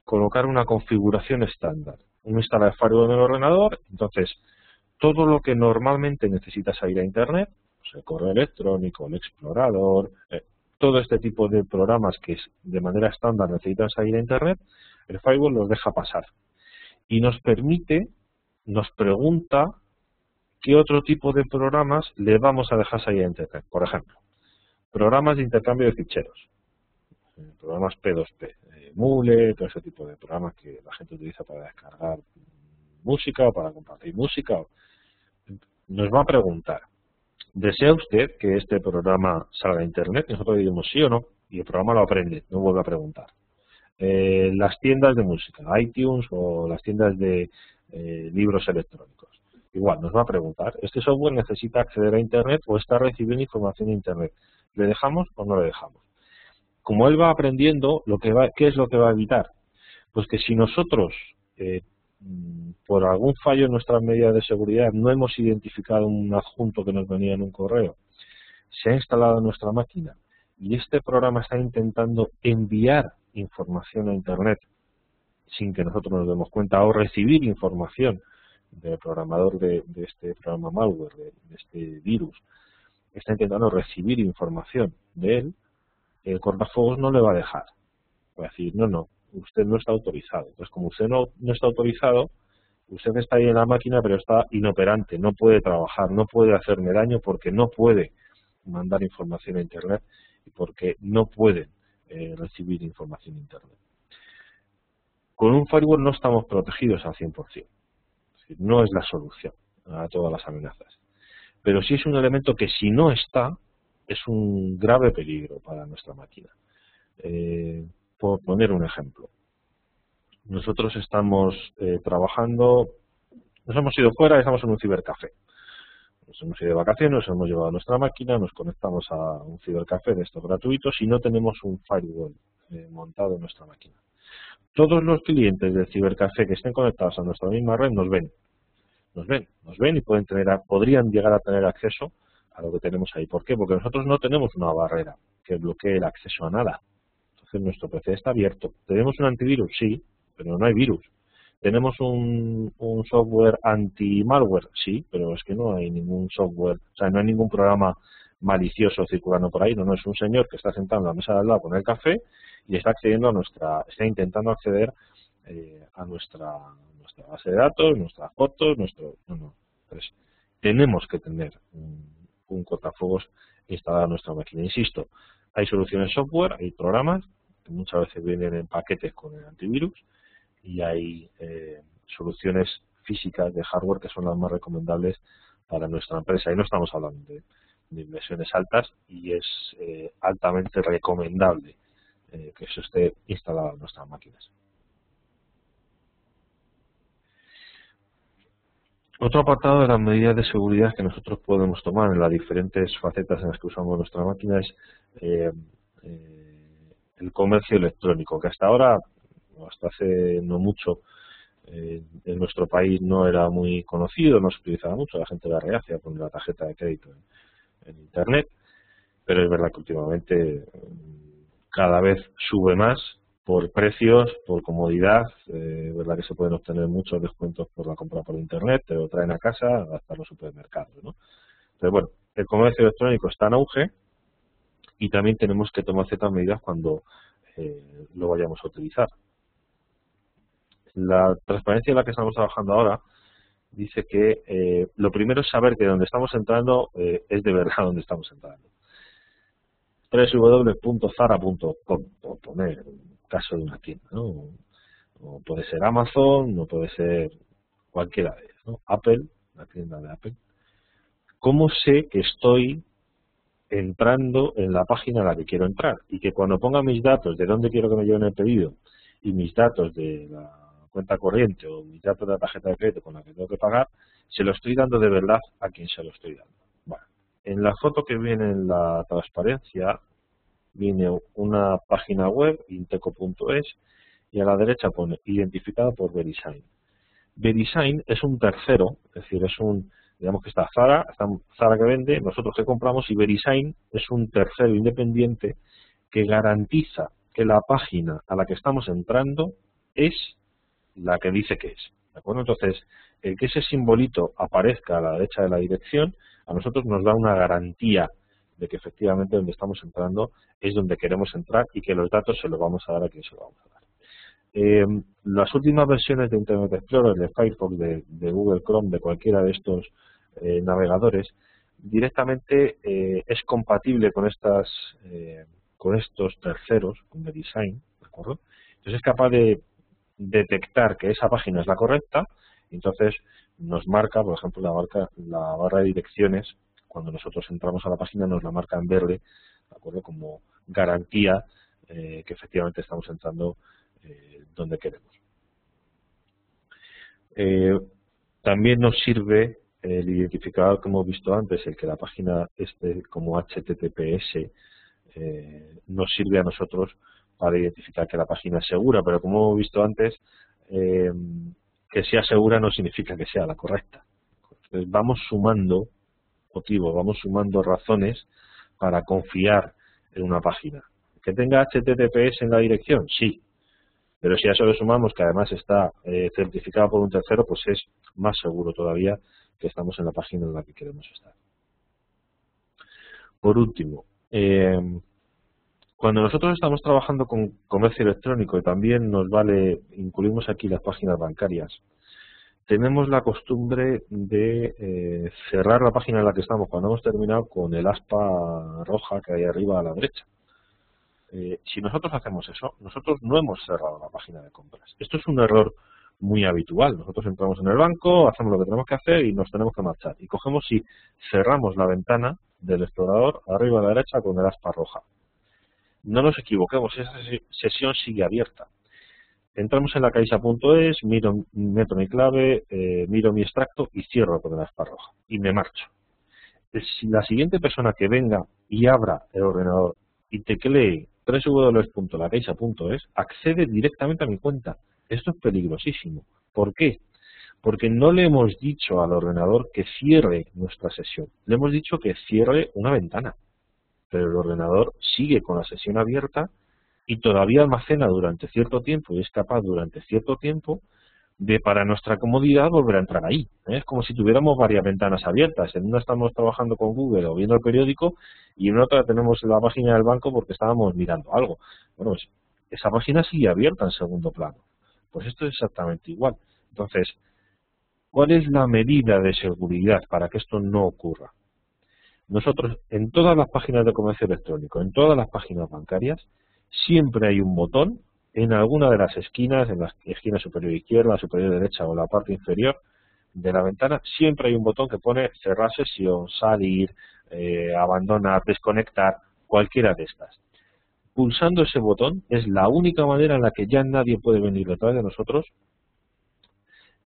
colocar una configuración estándar. Uno instala el firewall en el ordenador, entonces todo lo que normalmente necesitas ir a Internet, pues el correo electrónico, el explorador, todo este tipo de programas que de manera estándar necesitan salir a Internet, el firewall los deja pasar y nos pregunta qué otro tipo de programas le vamos a dejar salir a Internet. Por ejemplo, programas de intercambio de ficheros, programas P2P, Mule, todo ese tipo de programas que la gente utiliza para descargar música o para compartir música. Nos va a preguntar, ¿desea usted que este programa salga a Internet? Y nosotros le diremos sí o no, y el programa lo aprende, no vuelve a preguntar. Las tiendas de música, iTunes, o las tiendas de libros electrónicos. Igual, nos va a preguntar, ¿este software necesita acceder a Internet o está recibiendo información de Internet? ¿Le dejamos o no le dejamos? Como él va aprendiendo, ¿qué es lo que va a evitar? Pues que si nosotros, por algún fallo en nuestras medidas de seguridad, no hemos identificado un adjunto que nos venía en un correo, se ha instalado en nuestra máquina y este programa está intentando enviar información a Internet sin que nosotros nos demos cuenta, o recibir información del programador de este programa malware, de este virus, está intentando recibir información de él, el cortafuegos no le va a dejar. Va a decir, no, usted no está autorizado. Entonces, como usted no está autorizado, usted está ahí en la máquina, pero está inoperante, no puede trabajar, no puede hacerme daño porque no puede mandar información a Internet y porque no puede recibir información a Internet. Con un firewall no estamos protegidos al 100%. Es decir, no es la solución a todas las amenazas. Pero sí es un elemento que, si no está, es un grave peligro para nuestra máquina. Por poner un ejemplo, nosotros estamos trabajando, nos hemos ido fuera y estamos en un cibercafé. Nos hemos ido de vacaciones, nos hemos llevado nuestra máquina, nos conectamos a un cibercafé de estos gratuitos y no tenemos un firewall montado en nuestra máquina. Todos los clientes del cibercafé que estén conectados a nuestra misma red nos ven y podrían llegar a tener acceso a lo que tenemos ahí. ¿Por qué? Porque nosotros no tenemos una barrera que bloquee el acceso a nada. Entonces nuestro PC está abierto. ¿Tenemos un antivirus? Sí, pero no hay virus. ¿Tenemos un software anti-malware? Sí, pero es que no hay ningún software, o sea, no hay ningún programa malicioso circulando por ahí. No, es un señor que está sentado en la mesa de al lado con el café y está intentando acceder a nuestra base de datos, nuestras fotos, Entonces, tenemos que tener un cortafuegos instalado en nuestra máquina. Insisto, hay soluciones software, hay programas que muchas veces vienen en paquetes con el antivirus y hay soluciones físicas de hardware que son las más recomendables para nuestra empresa, y no estamos hablando de inversiones altas, y es altamente recomendable que eso esté instalado en nuestras máquinas. Otro apartado de las medidas de seguridad que nosotros podemos tomar en las diferentes facetas en las que usamos nuestra máquina es el comercio electrónico, que hasta ahora, hasta hace no mucho, en nuestro país no era muy conocido, no se utilizaba mucho, la gente era reacia a poner la tarjeta de crédito en Internet, pero es verdad que últimamente cada vez sube más por precios, por comodidad. Es verdad que se pueden obtener muchos descuentos por la compra por Internet, te lo traen a casa hasta los supermercados, ¿no? Pero bueno, el comercio electrónico está en auge y también tenemos que tomar ciertas medidas cuando lo vayamos a utilizar. La transparencia en la que estamos trabajando ahora dice que lo primero es saber que donde estamos entrando es de verdad donde estamos entrando. www.zara.com, por poner un caso de una tienda, ¿no? O puede ser Amazon, o puede ser cualquiera de ellas, ¿no? Apple, la tienda de Apple. ¿Cómo sé que estoy entrando en la página a la que quiero entrar? Y que cuando ponga mis datos de dónde quiero que me lleven el pedido y mis datos de la cuenta corriente o mis datos de la tarjeta de crédito con la que tengo que pagar, se lo estoy dando de verdad a quien se lo estoy dando. Bueno, en la foto que viene en la transparencia viene una página web, inteco.es, y a la derecha pone identificada por VeriSign. VeriSign es un tercero, es decir, es un, digamos que está Zara que vende, nosotros que compramos, y VeriSign es un tercero independiente que garantiza que la página a la que estamos entrando es la que dice que es. ¿De acuerdo? Entonces, el que ese simbolito aparezca a la derecha de la dirección, a nosotros nos da una garantía de que efectivamente donde estamos entrando es donde queremos entrar y que los datos se los vamos a dar a quien se los vamos a dar. Las últimas versiones de Internet Explorer, de Firefox, de Google Chrome, de cualquiera de estos navegadores, directamente es compatible con estos terceros, con VeriSign, ¿de acuerdo? Entonces es capaz de detectar que esa página es la correcta, y entonces nos marca, por ejemplo, la barra de direcciones. Cuando nosotros entramos a la página nos la marca en verde, ¿de acuerdo? Como garantía que efectivamente estamos entrando donde queremos. También nos sirve el identificador que hemos visto antes, el que la página esté como HTTPS, nos sirve a nosotros para identificar que la página es segura, pero como hemos visto antes, que sea segura no significa que sea la correcta. Entonces vamos sumando motivos, vamos sumando razones para confiar en una página. ¿Que tenga HTTPS en la dirección? Sí. Pero si a eso le sumamos que además está certificado por un tercero, pues es más seguro todavía que estamos en la página en la que queremos estar. Por último, cuando nosotros estamos trabajando con comercio electrónico, y también nos vale, incluimos aquí las páginas bancarias, tenemos la costumbre de cerrar la página en la que estamos cuando hemos terminado con el aspa roja que hay arriba a la derecha. Si nosotros hacemos eso, nosotros no hemos cerrado la página de compras. Esto es un error muy habitual. Nosotros entramos en el banco, hacemos lo que tenemos que hacer y nos tenemos que marchar. Y cogemos y cerramos la ventana del explorador arriba a la derecha con el aspa roja. No nos equivoquemos, esa sesión sigue abierta. Entramos en la caixa.es, meto mi clave, miro mi extracto y cierro con el aspa roja. Y me marcho. Si la siguiente persona que venga y abra el ordenador y teclee www.lacaixa.es, accede directamente a mi cuenta. Esto es peligrosísimo. ¿Por qué? Porque no le hemos dicho al ordenador que cierre nuestra sesión. Le hemos dicho que cierre una ventana. Pero el ordenador sigue con la sesión abierta y todavía almacena durante cierto tiempo y es capaz durante cierto tiempo de, para nuestra comodidad, volver a entrar ahí. Es como si tuviéramos varias ventanas abiertas. En una estamos trabajando con Google o viendo el periódico y en otra tenemos la página del banco porque estábamos mirando algo. Bueno, pues esa página sigue abierta en segundo plano. Pues esto es exactamente igual. Entonces, ¿cuál es la medida de seguridad para que esto no ocurra? Nosotros, en todas las páginas de comercio electrónico, en todas las páginas bancarias, siempre hay un botón en alguna de las esquinas, en la esquina superior izquierda, la superior derecha o la parte inferior, de la ventana, siempre hay un botón que pone cerrar sesión, salir, abandonar, desconectar, cualquiera de estas. Pulsando ese botón es la única manera en la que ya nadie puede venir detrás de nosotros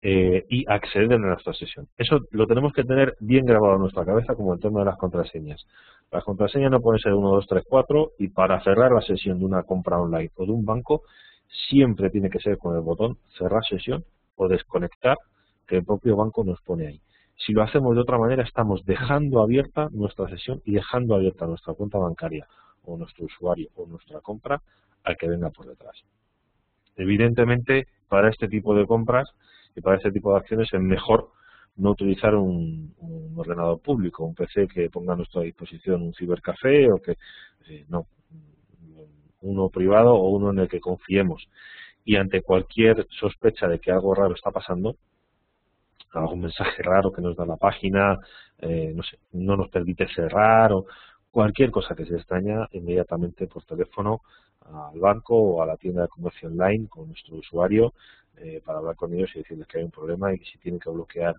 y acceder a nuestra sesión. Eso lo tenemos que tener bien grabado en nuestra cabeza, como el tema de las contraseñas. Las contraseñas no pueden ser 1, 2, 3, 4 y para cerrar la sesión de una compra online o de un banco siempre tiene que ser con el botón cerrar sesión o desconectar que el propio banco nos pone ahí. Si lo hacemos de otra manera estamos dejando abierta nuestra sesión y dejando abierta nuestra cuenta bancaria o nuestro usuario o nuestra compra al que venga por detrás. Evidentemente, para este tipo de compras y para este tipo de acciones es mejor no utilizar un ordenador público, un PC que ponga a nuestra disposición un cibercafé o que no, uno privado o uno en el que confiemos. Y ante cualquier sospecha de que algo raro está pasando, algún mensaje raro que nos da la página, no sé, no nos permite cerrar o cualquier cosa que se extraña, inmediatamente por teléfono al banco o a la tienda de comercio online con nuestro usuario para hablar con ellos y decirles que hay un problema y que si tienen que bloquear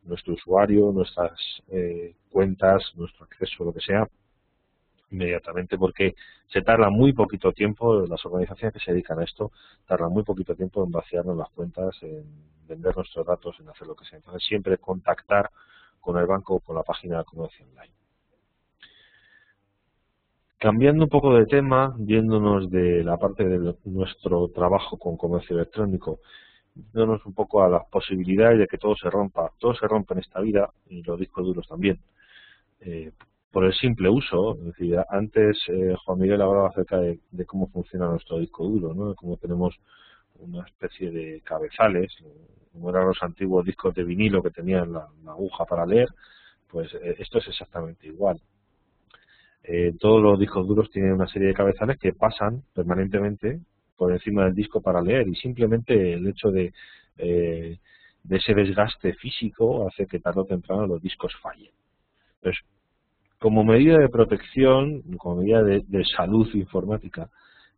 nuestro usuario, nuestras cuentas, nuestro acceso, lo que sea, inmediatamente, porque se tarda muy poquito tiempo, las organizaciones que se dedican a esto tardan muy poquito tiempo en vaciarnos las cuentas, en vender nuestros datos, en hacer lo que sea. Entonces siempre contactar con el banco o con la página de comercio online. Cambiando un poco de tema, yéndonos de la parte de nuestro trabajo con comercio electrónico, yéndonos un poco a las posibilidades de que todo se rompa. Todo se rompe en esta vida y los discos duros también. Por el simple uso, es decir, antes Juan Miguel hablaba acerca de cómo funciona nuestro disco duro, ¿no? De cómo tenemos una especie de cabezales, como eran los antiguos discos de vinilo que tenían la aguja para leer, pues esto es exactamente igual. Todos los discos duros tienen una serie de cabezales que pasan permanentemente por encima del disco para leer y simplemente el hecho de ese desgaste físico hace que tarde o temprano los discos fallen. Entonces, como medida de protección, como medida de salud informática,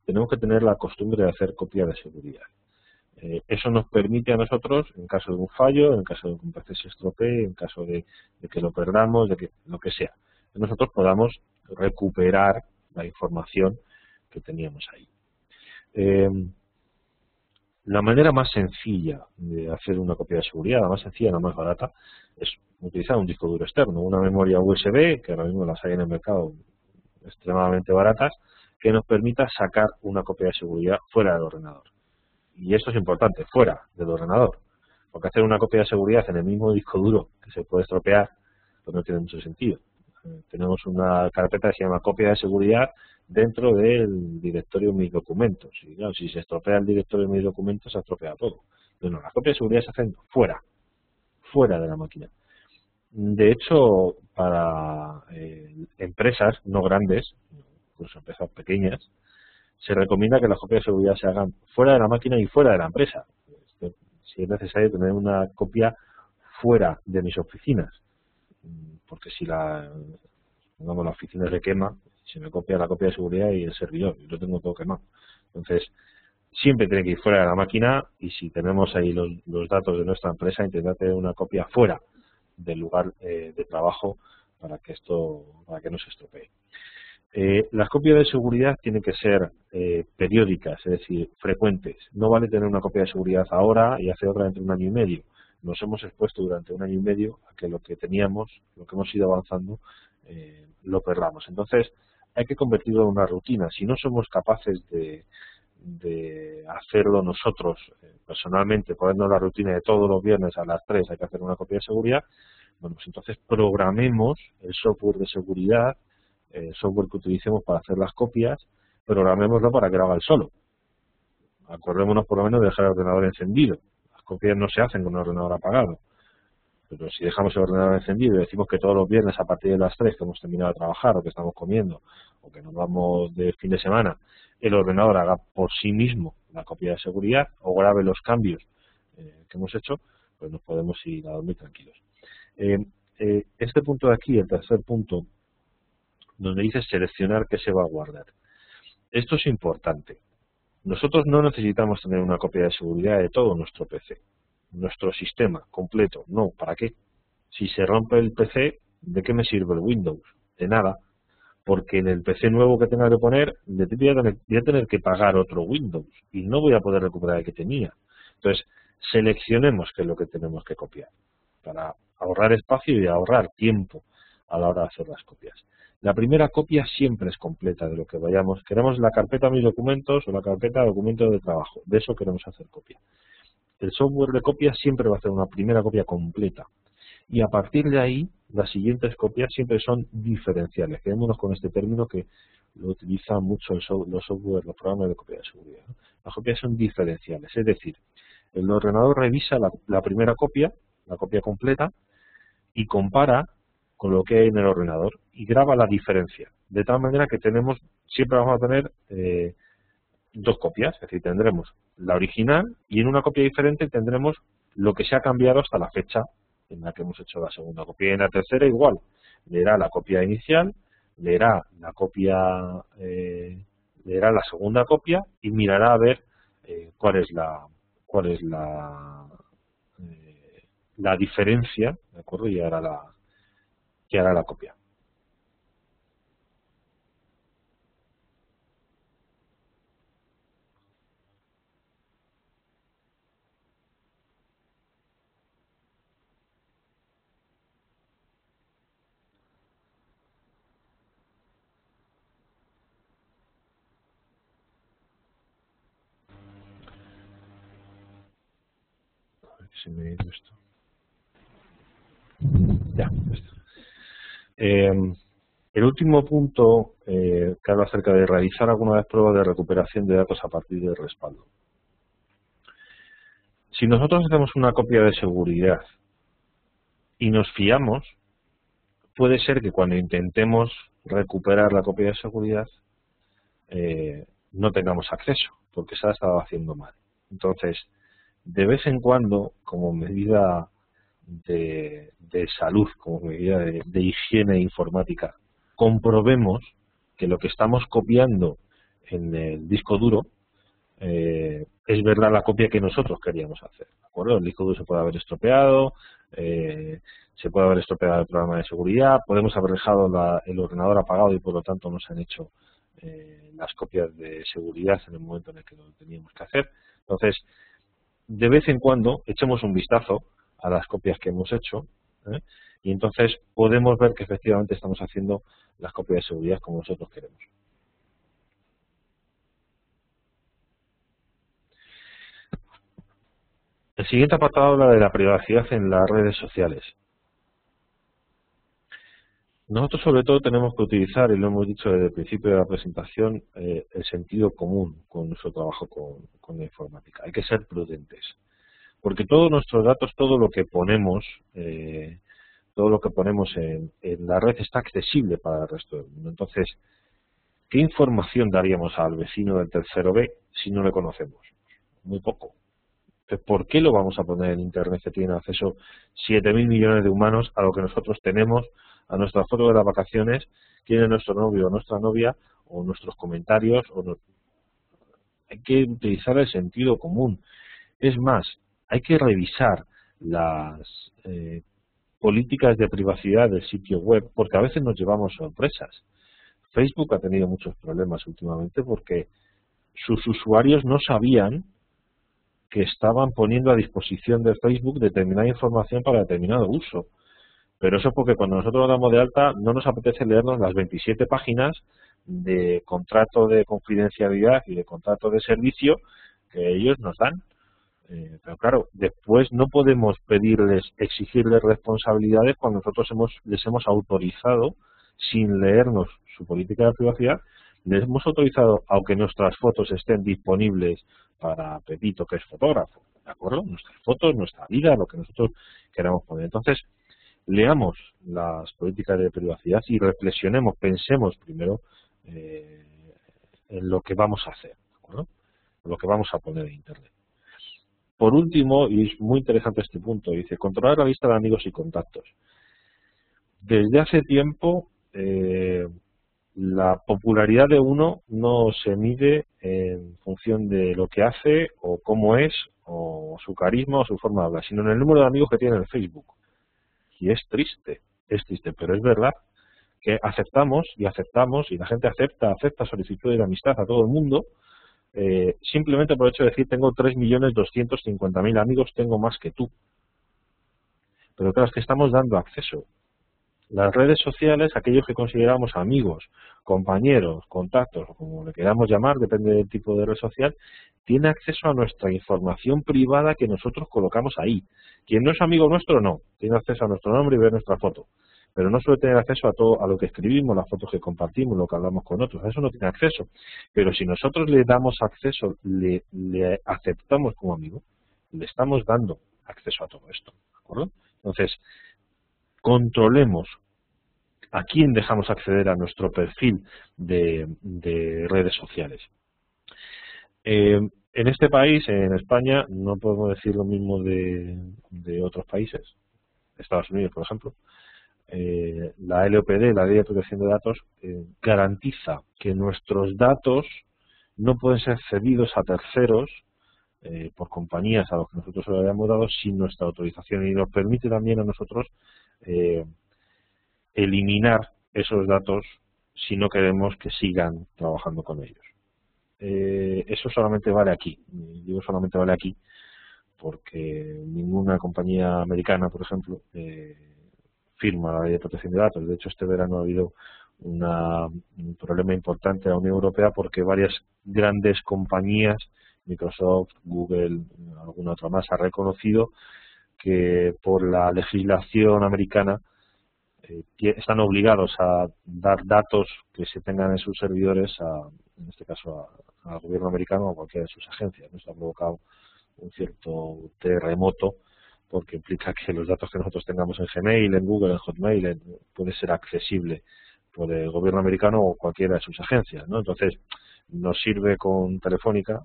tenemos que tener la costumbre de hacer copia de seguridad. Eso nos permite a nosotros, en caso de un fallo, en caso de que un PC se estropee, en caso de que lo perdamos, de que lo que sea, que nosotros podamos recuperar la información que teníamos ahí. La manera más sencilla de hacer una copia de seguridad, la más sencilla, la más barata, es utilizar un disco duro externo, una memoria USB, que ahora mismo las hay en el mercado extremadamente baratas, que nos permita sacar una copia de seguridad fuera del ordenador. Y esto es importante, fuera del ordenador, porque hacer una copia de seguridad en el mismo disco duro que se puede estropear, pues no tiene mucho sentido. Tenemos una carpeta que se llama copia de seguridad dentro del directorio de mis documentos. Y claro, si se estropea el directorio de mis documentos, se estropea todo. Pero no, las copias de seguridad se hacen fuera de la máquina. De hecho, para empresas no grandes, incluso empresas pequeñas, se recomienda que las copias de seguridad se hagan fuera de la máquina y fuera de la empresa. Si es necesario tener una copia fuera de mis oficinas, porque si la oficina se quema, se me copia la copia de seguridad y el servidor, y lo tengo todo quemado. Entonces, siempre tiene que ir fuera de la máquina y si tenemos ahí los datos de nuestra empresa, intentar tener una copia fuera del lugar de trabajo para que no se estropee. Las copias de seguridad tienen que ser periódicas, es decir, frecuentes. No vale tener una copia de seguridad ahora y hacer otra dentro de un año y medio. Nos hemos expuesto durante un año y medio a que lo que teníamos, lo que hemos ido avanzando, lo perdamos. Entonces, hay que convertirlo en una rutina. Si no somos capaces de hacerlo nosotros personalmente, ponernos la rutina de todos los viernes a las 3 hay que hacer una copia de seguridad, bueno, pues entonces programemos el software de seguridad, el software que utilicemos para hacer las copias, programémoslo para que lo haga él solo. Acordémonos por lo menos de dejar el ordenador encendido. Las copias no se hacen con el ordenador apagado. Pero si dejamos el ordenador encendido y decimos que todos los viernes a partir de las 3 que hemos terminado de trabajar o que estamos comiendo o que nos vamos de fin de semana, el ordenador haga por sí mismo la copia de seguridad o grabe los cambios que hemos hecho, pues nos podemos ir a dormir tranquilos. Este punto de aquí, el tercer punto, donde dice seleccionar qué se va a guardar. Esto es importante. Nosotros no necesitamos tener una copia de seguridad de todo nuestro PC. nuestro sistema completo. No, ¿para qué? Si se rompe el PC, ¿de qué me sirve el Windows? De nada, porque en el PC nuevo que tenga que poner, voy a tener que pagar otro Windows y no voy a poder recuperar el que tenía. Entonces, seleccionemos qué es lo que tenemos que copiar para ahorrar espacio y ahorrar tiempo a la hora de hacer las copias. La primera copia siempre es completa de lo que vayamos. Queremos la carpeta mis documentos o la carpeta documentos de trabajo. De eso queremos hacer copia. El software de copia siempre va a hacer una primera copia completa. Y a partir de ahí, las siguientes copias siempre son diferenciales. Quedémonos con este término que lo utilizan mucho los software, los programas de copia de seguridad, ¿no? Las copias son diferenciales, es decir, el ordenador revisa la primera copia, la copia completa, y compara con lo que hay en el ordenador y graba la diferencia. De tal manera que siempre vamos a tener dos copias, es decir, tendremos la original y en una copia diferente tendremos lo que se ha cambiado hasta la fecha en la que hemos hecho la segunda copia. Y en la tercera igual, leerá la copia inicial, leerá la segunda copia y mirará a ver cuál es la diferencia, ¿de acuerdo? Y hará la copia. A ver si me dice esto. Ya, esto. El último punto que habla acerca de realizar alguna vez pruebas de recuperación de datos a partir del respaldo. Si nosotros hacemos una copia de seguridad y nos fiamos, puede ser que cuando intentemos recuperar la copia de seguridad no tengamos acceso, porque se ha estado haciendo mal. Entonces, de vez en cuando, como medida de salud, como medida de higiene informática, comprobemos que lo que estamos copiando en el disco duro es verdad la copia que nosotros queríamos hacer, ¿de acuerdo? El disco duro se puede haber estropeado, se puede haber estropeado el programa de seguridad, podemos haber dejado el ordenador apagado y por lo tanto no se han hecho las copias de seguridad en el momento en el que lo teníamos que hacer. Entonces, de vez en cuando echemos un vistazo a las copias que hemos hecho y entonces podemos ver que efectivamente estamos haciendo las copias de seguridad como nosotros queremos. El siguiente apartado habla de la privacidad en las redes sociales. Nosotros sobre todo tenemos que utilizar, y lo hemos dicho desde el principio de la presentación, el sentido común con nuestro trabajo con la informática. Hay que ser prudentes, porque todos nuestros datos, todo lo que ponemos en la red está accesible para el resto del mundo. Entonces, ¿qué información daríamos al vecino del tercero B si no le conocemos? Muy poco. Entonces, ¿por qué lo vamos a poner en Internet que tiene acceso 7.000 millones de humanos a lo que nosotros tenemos, a nuestras fotos de las vacaciones, quién es nuestro novio o nuestra novia, o nuestros comentarios? Hay que utilizar el sentido común. Es más, hay que revisar las políticas de privacidad del sitio web, porque a veces nos llevamos sorpresas. Facebook ha tenido muchos problemas últimamente porque sus usuarios no sabían que estaban poniendo a disposición de Facebook determinada información para determinado uso. Pero eso es porque cuando nosotros nos damos de alta no nos apetece leernos las 27 páginas de contrato de confidencialidad y de contrato de servicio que ellos nos dan. Pero claro, después no podemos exigirles responsabilidades cuando nosotros les hemos autorizado, sin leernos su política de privacidad, les hemos autorizado, aunque nuestras fotos estén disponibles para Pepito, que es fotógrafo, ¿de acuerdo? Nuestras fotos, nuestra vida, lo que nosotros queramos poner. Entonces, leamos las políticas de privacidad y reflexionemos, pensemos primero en lo que vamos a hacer, ¿de acuerdo? En lo que vamos a poner en Internet. Por último, y es muy interesante este punto, dice, controlar la lista de amigos y contactos. Desde hace tiempo, la popularidad de uno no se mide en función de lo que hace o cómo es o su carisma o su forma de hablar, sino en el número de amigos que tiene en Facebook. Y es triste, pero es verdad que aceptamos y la gente acepta solicitudes de amistad a todo el mundo, simplemente por el hecho de decir tengo 3.250.000 amigos, tengo más que tú. Pero claro, es que estamos dando acceso. Las redes sociales, aquellos que consideramos amigos, compañeros, contactos, o como le queramos llamar, depende del tipo de red social, tiene acceso a nuestra información privada que nosotros colocamos ahí. Quien no es amigo nuestro, no. Tiene acceso a nuestro nombre y ve nuestra foto. Pero no suele tener acceso a todo, a lo que escribimos, las fotos que compartimos, lo que hablamos con otros. A eso no tiene acceso. Pero si nosotros le damos acceso, le aceptamos como amigo, le estamos dando acceso a todo esto. ¿De acuerdo? Entonces, controlemos a quién dejamos acceder a nuestro perfil de redes sociales. En este país, en España, no podemos decir lo mismo de otros países. Estados Unidos, por ejemplo. La LOPD, la Ley de Protección de Datos, garantiza que nuestros datos no pueden ser cedidos a terceros por compañías a los que nosotros le hayamos dado sin nuestra autorización, y nos permite también a nosotros eliminar esos datos si no queremos que sigan trabajando con ellos. Eso solamente vale aquí. Digo solamente vale aquí porque ninguna compañía americana, por ejemplo, firma la Ley de Protección de Datos. De hecho, este verano ha habido un problema importante en la Unión Europea porque varias grandes compañías, Microsoft, Google, alguna otra más, ha reconocido que por la legislación americana están obligados a dar datos que se tengan en sus servidores, en este caso al gobierno americano o a cualquiera de sus agencias. Esto ha provocado un cierto terremoto porque implica que los datos que nosotros tengamos en Gmail, en Google, en Hotmail, puede ser accesible por el gobierno americano o cualquiera de sus agencias, ¿no? Entonces, nos sirve con Telefónica,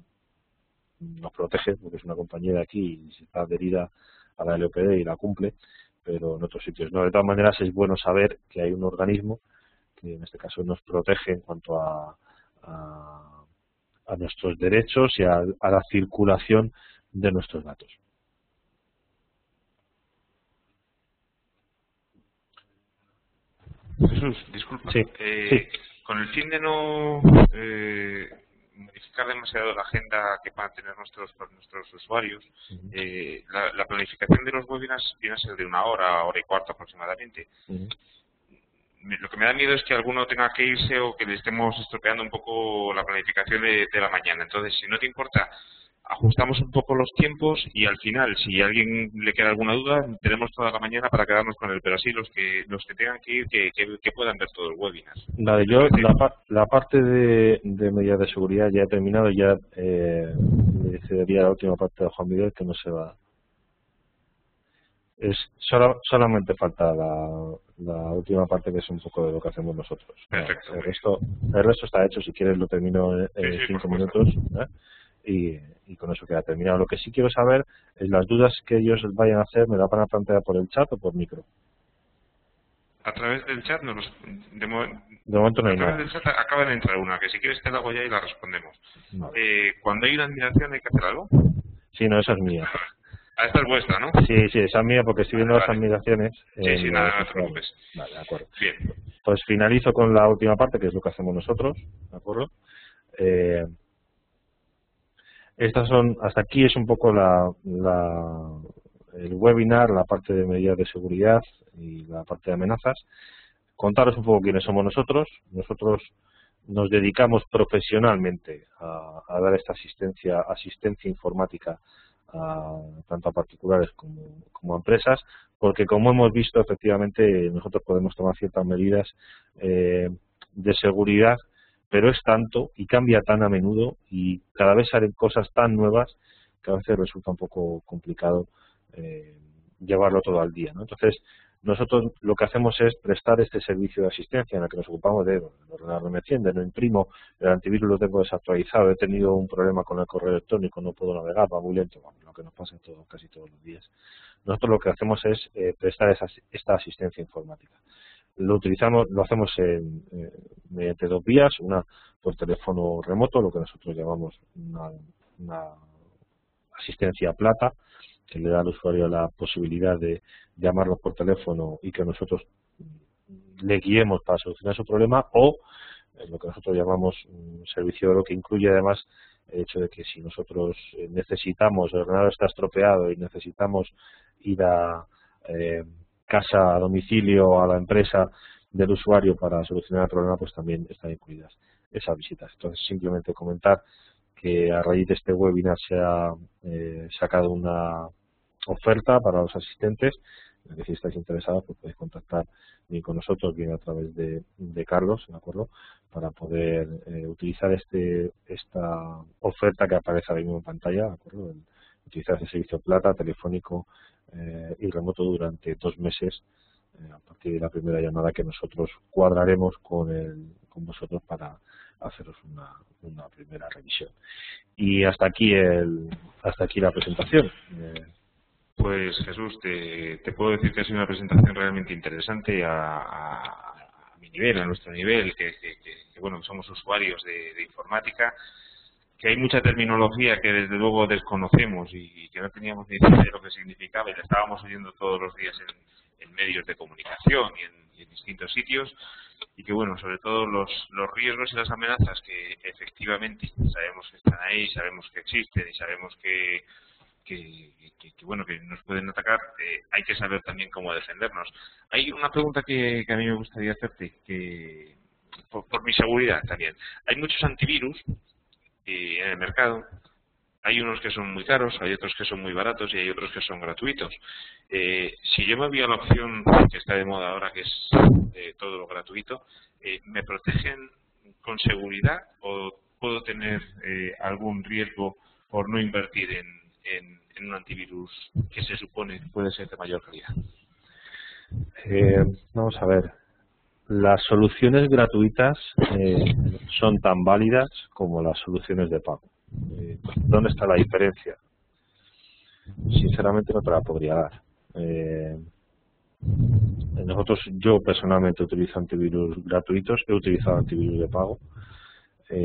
nos protege porque es una compañía de aquí y está adherida a la LOPD y la cumple, pero en otros sitios no. De todas maneras, es bueno saber que hay un organismo que en este caso nos protege en cuanto a nuestros derechos y a la circulación de nuestros datos. Jesús, disculpa. Sí, sí. Con el fin de no modificar demasiado la agenda que van a tener nuestros usuarios, la planificación de los webinars viene a ser de 1 hora, hora y cuarto aproximadamente. Lo que me da miedo es que alguno tenga que irse o que le estemos estropeando un poco la planificación de la mañana. Entonces, si no te importa, ajustamos un poco los tiempos y al final, si a alguien le queda alguna duda, tenemos toda la mañana para quedarnos con él. Pero así los que tengan que ir, que puedan ver todo el webinar. Vale, yo la parte de medidas de seguridad ya he terminado, ya le cedería la última parte a Juan Miguel, que no se va. Solamente falta la última parte, que es un poco de lo que hacemos nosotros. Perfecto. El resto está hecho. Si quieres lo termino en 5 minutos, y con eso queda terminado. Lo que sí quiero saber es las dudas que ellos vayan a hacer, ¿me la van a plantear por el chat o por micro? A través del chat de momento no hay nada. A través del chat acaba de entrar una, que si quieres te la hago ya y la respondemos. Vale. Cuando hay una admiración, ¿hay que hacer algo? Sí, no, esa es mía. Esta es vuestra, ¿no? Sí, esa es mía porque estoy viendo las admiraciones. Sí, nada, no te preocupes. Vale, de acuerdo. Bien. Pues finalizo con la última parte, que es lo que hacemos nosotros, ¿de acuerdo? Estas son, hasta aquí es un poco el webinar, la parte de medidas de seguridad y la parte de amenazas. Contaros un poco quiénes somos nosotros. Nosotros nos dedicamos profesionalmente a dar esta asistencia informática tanto a particulares como a empresas, porque como hemos visto, efectivamente, nosotros podemos tomar ciertas medidas de seguridad, pero es tanto y cambia tan a menudo y cada vez salen cosas tan nuevas que a veces resulta un poco complicado llevarlo todo al día, ¿no? Entonces, nosotros lo que hacemos es prestar este servicio de asistencia en el que nos ocupamos de el ordenador no me enciende, no imprimo, el antivirus lo tengo desactualizado, he tenido un problema con el correo electrónico, no puedo navegar, va muy lento, lo que nos pasa casi todos los días. Nosotros lo que hacemos es prestar esta asistencia informática. Lo hacemos mediante 2 vías, una por teléfono remoto, lo que nosotros llamamos una asistencia plata, que le da al usuario la posibilidad de llamarnos por teléfono y que nosotros le guiemos para solucionar su problema, o lo que nosotros llamamos un servicio de oro, que incluye además el hecho de que si nosotros necesitamos, el ordenador está estropeado y necesitamos ir a casa, a domicilio, a la empresa del usuario para solucionar el problema, pues también están incluidas esas visitas. Entonces, simplemente comentar que a raíz de este webinar se ha sacado una oferta para los asistentes, en la que si estáis interesados pues podéis contactar bien con nosotros, bien a través de Carlos, ¿de acuerdo?, para poder utilizar esta oferta que aparece ahora mismo en pantalla, ¿de acuerdo?, utilizar ese servicio plata, telefónico y remoto durante 2 meses a partir de la primera llamada que nosotros cuadraremos con vosotros para haceros una primera revisión. Y hasta aquí la presentación. Pues Jesús, te puedo decir que ha sido una presentación realmente interesante a mi nivel, a nuestro nivel, que bueno, somos usuarios de informática, que hay mucha terminología que desde luego desconocemos y que no teníamos ni idea de lo que significaba y la estábamos oyendo todos los días en medios de comunicación y en distintos sitios, y que bueno, sobre todo los riesgos y las amenazas que efectivamente sabemos que están ahí, sabemos que existen y sabemos que bueno, que nos pueden atacar, hay que saber también cómo defendernos. Hay una pregunta que a mí me gustaría hacerte, que por mi seguridad también. Hay muchos antivirus en el mercado. Hay unos que son muy caros, hay otros que son muy baratos y hay otros que son gratuitos. Si yo me voy a la opción que está de moda ahora, que es todo lo gratuito, ¿me protegen con seguridad o puedo tener algún riesgo por no invertir en un antivirus que se supone puede ser de mayor calidad? Vamos a ver. Las soluciones gratuitas son tan válidas como las soluciones de pago. ¿Dónde está la diferencia? Sinceramente no te la podría dar. Yo personalmente utilizo antivirus gratuitos, he utilizado antivirus de pago.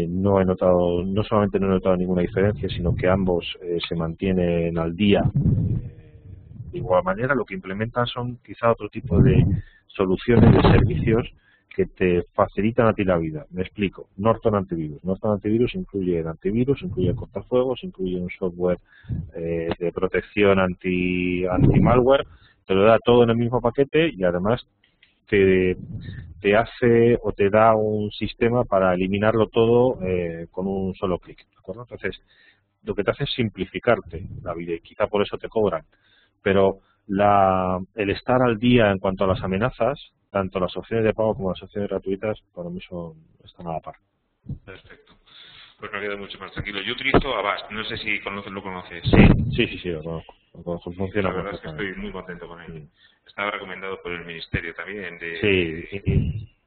No solamente no he notado ninguna diferencia, sino que ambos se mantienen al día de igual manera. Lo que implementan son quizá otro tipo de soluciones, de servicios que te facilitan a ti la vida. Me explico. Norton Antivirus. Norton Antivirus incluye el antivirus, incluye el cortafuegos, incluye un software de protección anti-malware, te lo da todo en el mismo paquete y además te hace o te da un sistema para eliminarlo todo con un solo clic, ¿de acuerdo? Entonces, lo que te hace es simplificarte la vida y quizá por eso te cobran, pero el estar al día en cuanto a las amenazas, tanto las opciones de pago como las opciones gratuitas, para mí están a la par. Perfecto. Pues me quedo mucho más tranquilo. Yo utilizo Avast, no sé si lo conoces. Sí, lo conozco. Funciona. La verdad es que estoy muy contento con él. Estaba recomendado por el Ministerio también.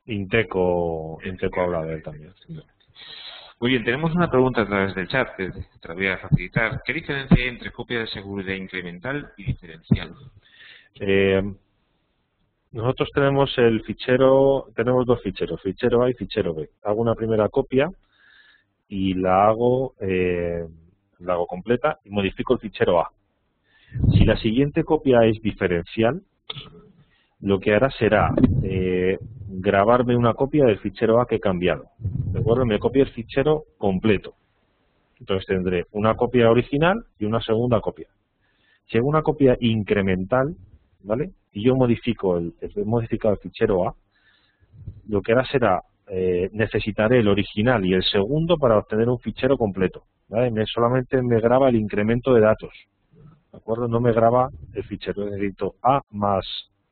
Inteco habla de él también. Muy bien, tenemos una pregunta a través del chat que te la voy a facilitar. ¿Qué diferencia hay entre copia de seguridad incremental y diferencial? Nosotros tenemos tenemos 2 ficheros, fichero A y fichero B. Hago una primera copia y la hago completa y modifico el fichero A. Si la siguiente copia es diferencial, lo que hará será grabarme una copia del fichero A que he cambiado. ¿De acuerdo? Me copia el fichero completo. Entonces tendré una copia original y una segunda copia. Si hago una copia incremental, ¿vale?, y yo he modificado el fichero A, lo que hará será necesitaré el original y el segundo para obtener un fichero completo, ¿vale? Solamente me graba el incremento de datos, ¿de acuerdo? No me graba el fichero. Necesito A más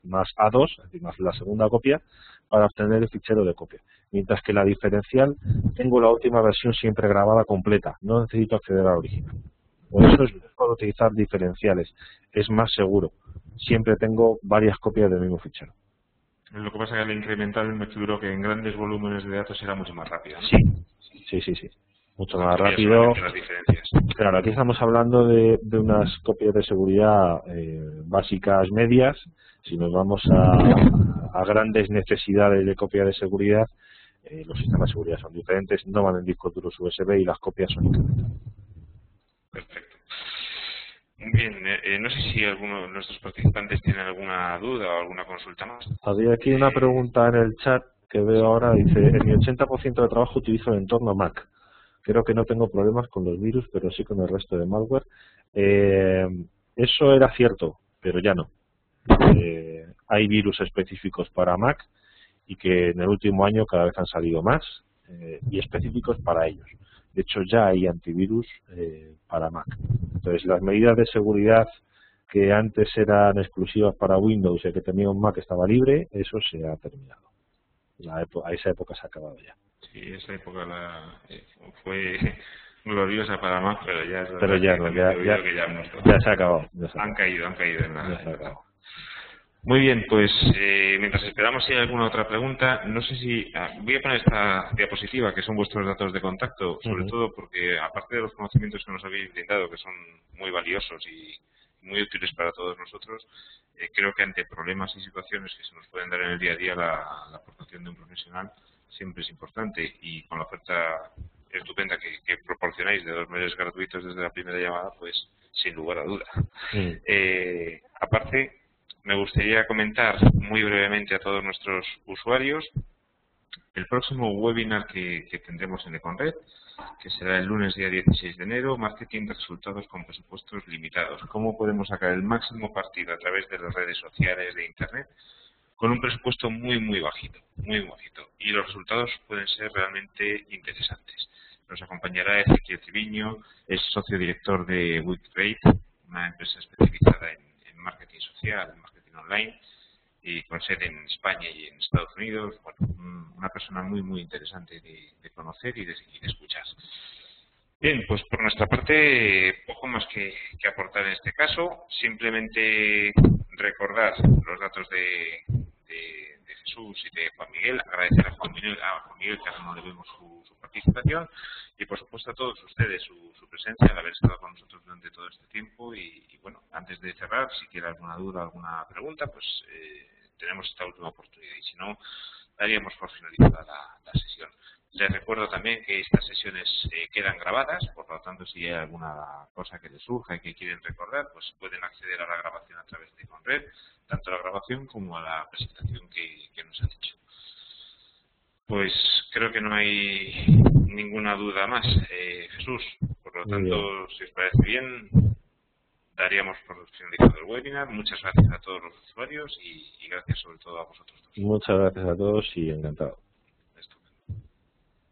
A2, es decir, más la segunda copia, para obtener el fichero de copia. Mientras que la diferencial, tengo la última versión siempre grabada completa, no necesito acceder al original. Por eso es mejor utilizar diferenciales, es más seguro. Siempre tengo varias copias del mismo fichero. Lo que pasa es que el incremental me figuro que en grandes volúmenes de datos será mucho más rápido, ¿no? Sí. Mucho más rápido. Claro, aquí estamos hablando de unas copias de seguridad básicas medias. Si nos vamos a grandes necesidades de copia de seguridad, los sistemas de seguridad son diferentes, no van en discos duros USB y las copias son incrementales. Perfecto. Bien, no sé si alguno de nuestros participantes tiene alguna duda o alguna consulta más. Había aquí una pregunta en el chat que veo ahora, dice, en mi 80% de trabajo utilizo el entorno Mac. Creo que no tengo problemas con los virus, pero sí con el resto de malware. Eso era cierto, pero ya no. Hay virus específicos para Mac y que en el último año cada vez han salido más y específicos para ellos. De hecho, ya hay antivirus para Mac. Entonces, las medidas de seguridad que antes eran exclusivas para Windows y el que tenía un Mac estaba libre, eso se ha terminado. A esa época se ha acabado ya. Sí, esa época fue gloriosa para Mac, pero ya es verdad Pero ya que no, ya se ha acabado. Han caído en la etapa. Muy bien, pues mientras esperamos si hay alguna otra pregunta, no sé si... voy a poner esta diapositiva, que son vuestros datos de contacto, sobre todo porque, aparte de los conocimientos que nos habéis brindado, que son muy valiosos y muy útiles para todos nosotros, creo que ante problemas y situaciones que se nos pueden dar en el día a día, la aportación de un profesional siempre es importante, y con la oferta estupenda que proporcionáis de 2 meses gratuitos desde la primera llamada, pues sin lugar a duda. Aparte, me gustaría comentar muy brevemente a todos nuestros usuarios el próximo webinar que tendremos en Econred, que será el lunes día 16 de enero, marketing de resultados con presupuestos limitados. ¿Cómo podemos sacar el máximo partido a través de las redes sociales de Internet con un presupuesto muy bajito, y los resultados pueden ser realmente interesantes? Nos acompañará Ezequiel Triviño, es socio director de WeekRate, una empresa especializada en marketing social, en marketing online, y con sede en España y en Estados Unidos. Bueno, una persona muy interesante de conocer y de escuchar. Bien, pues por nuestra parte, poco más que aportar en este caso. Simplemente recordar los datos de Jesús y de Juan Miguel, agradecer a Juan Miguel que ahora no le vemos su participación, y por supuesto a todos ustedes su presencia, al haber estado con nosotros durante todo este tiempo. Y bueno, antes de cerrar, si quiere alguna duda, alguna pregunta, pues tenemos esta última oportunidad, y si no, daríamos por finalizada la sesión. Les recuerdo también que estas sesiones quedan grabadas, por lo tanto, si hay alguna cosa que les surja y que quieren recordar, pues pueden acceder a la grabación a través de Conred, tanto a la grabación como a la presentación que nos ha dicho. Pues creo que no hay ninguna duda más. Jesús, por lo tanto, si os parece bien, daríamos por finalizado el webinar. Muchas gracias a todos los usuarios y gracias sobre todo a vosotros dos. Muchas gracias a todos y encantado. Estupendo.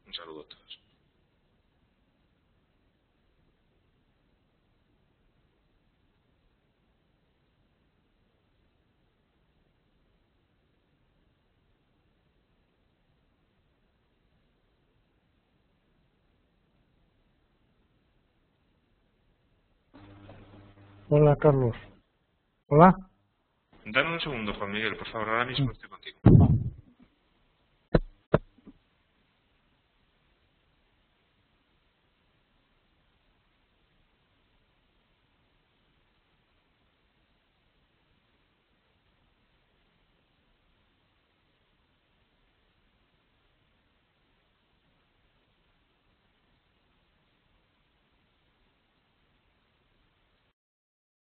Un saludo a todos. Hola, Carlos. Hola. Dame un segundo, Juan Miguel, por favor, ahora mismo estoy contigo.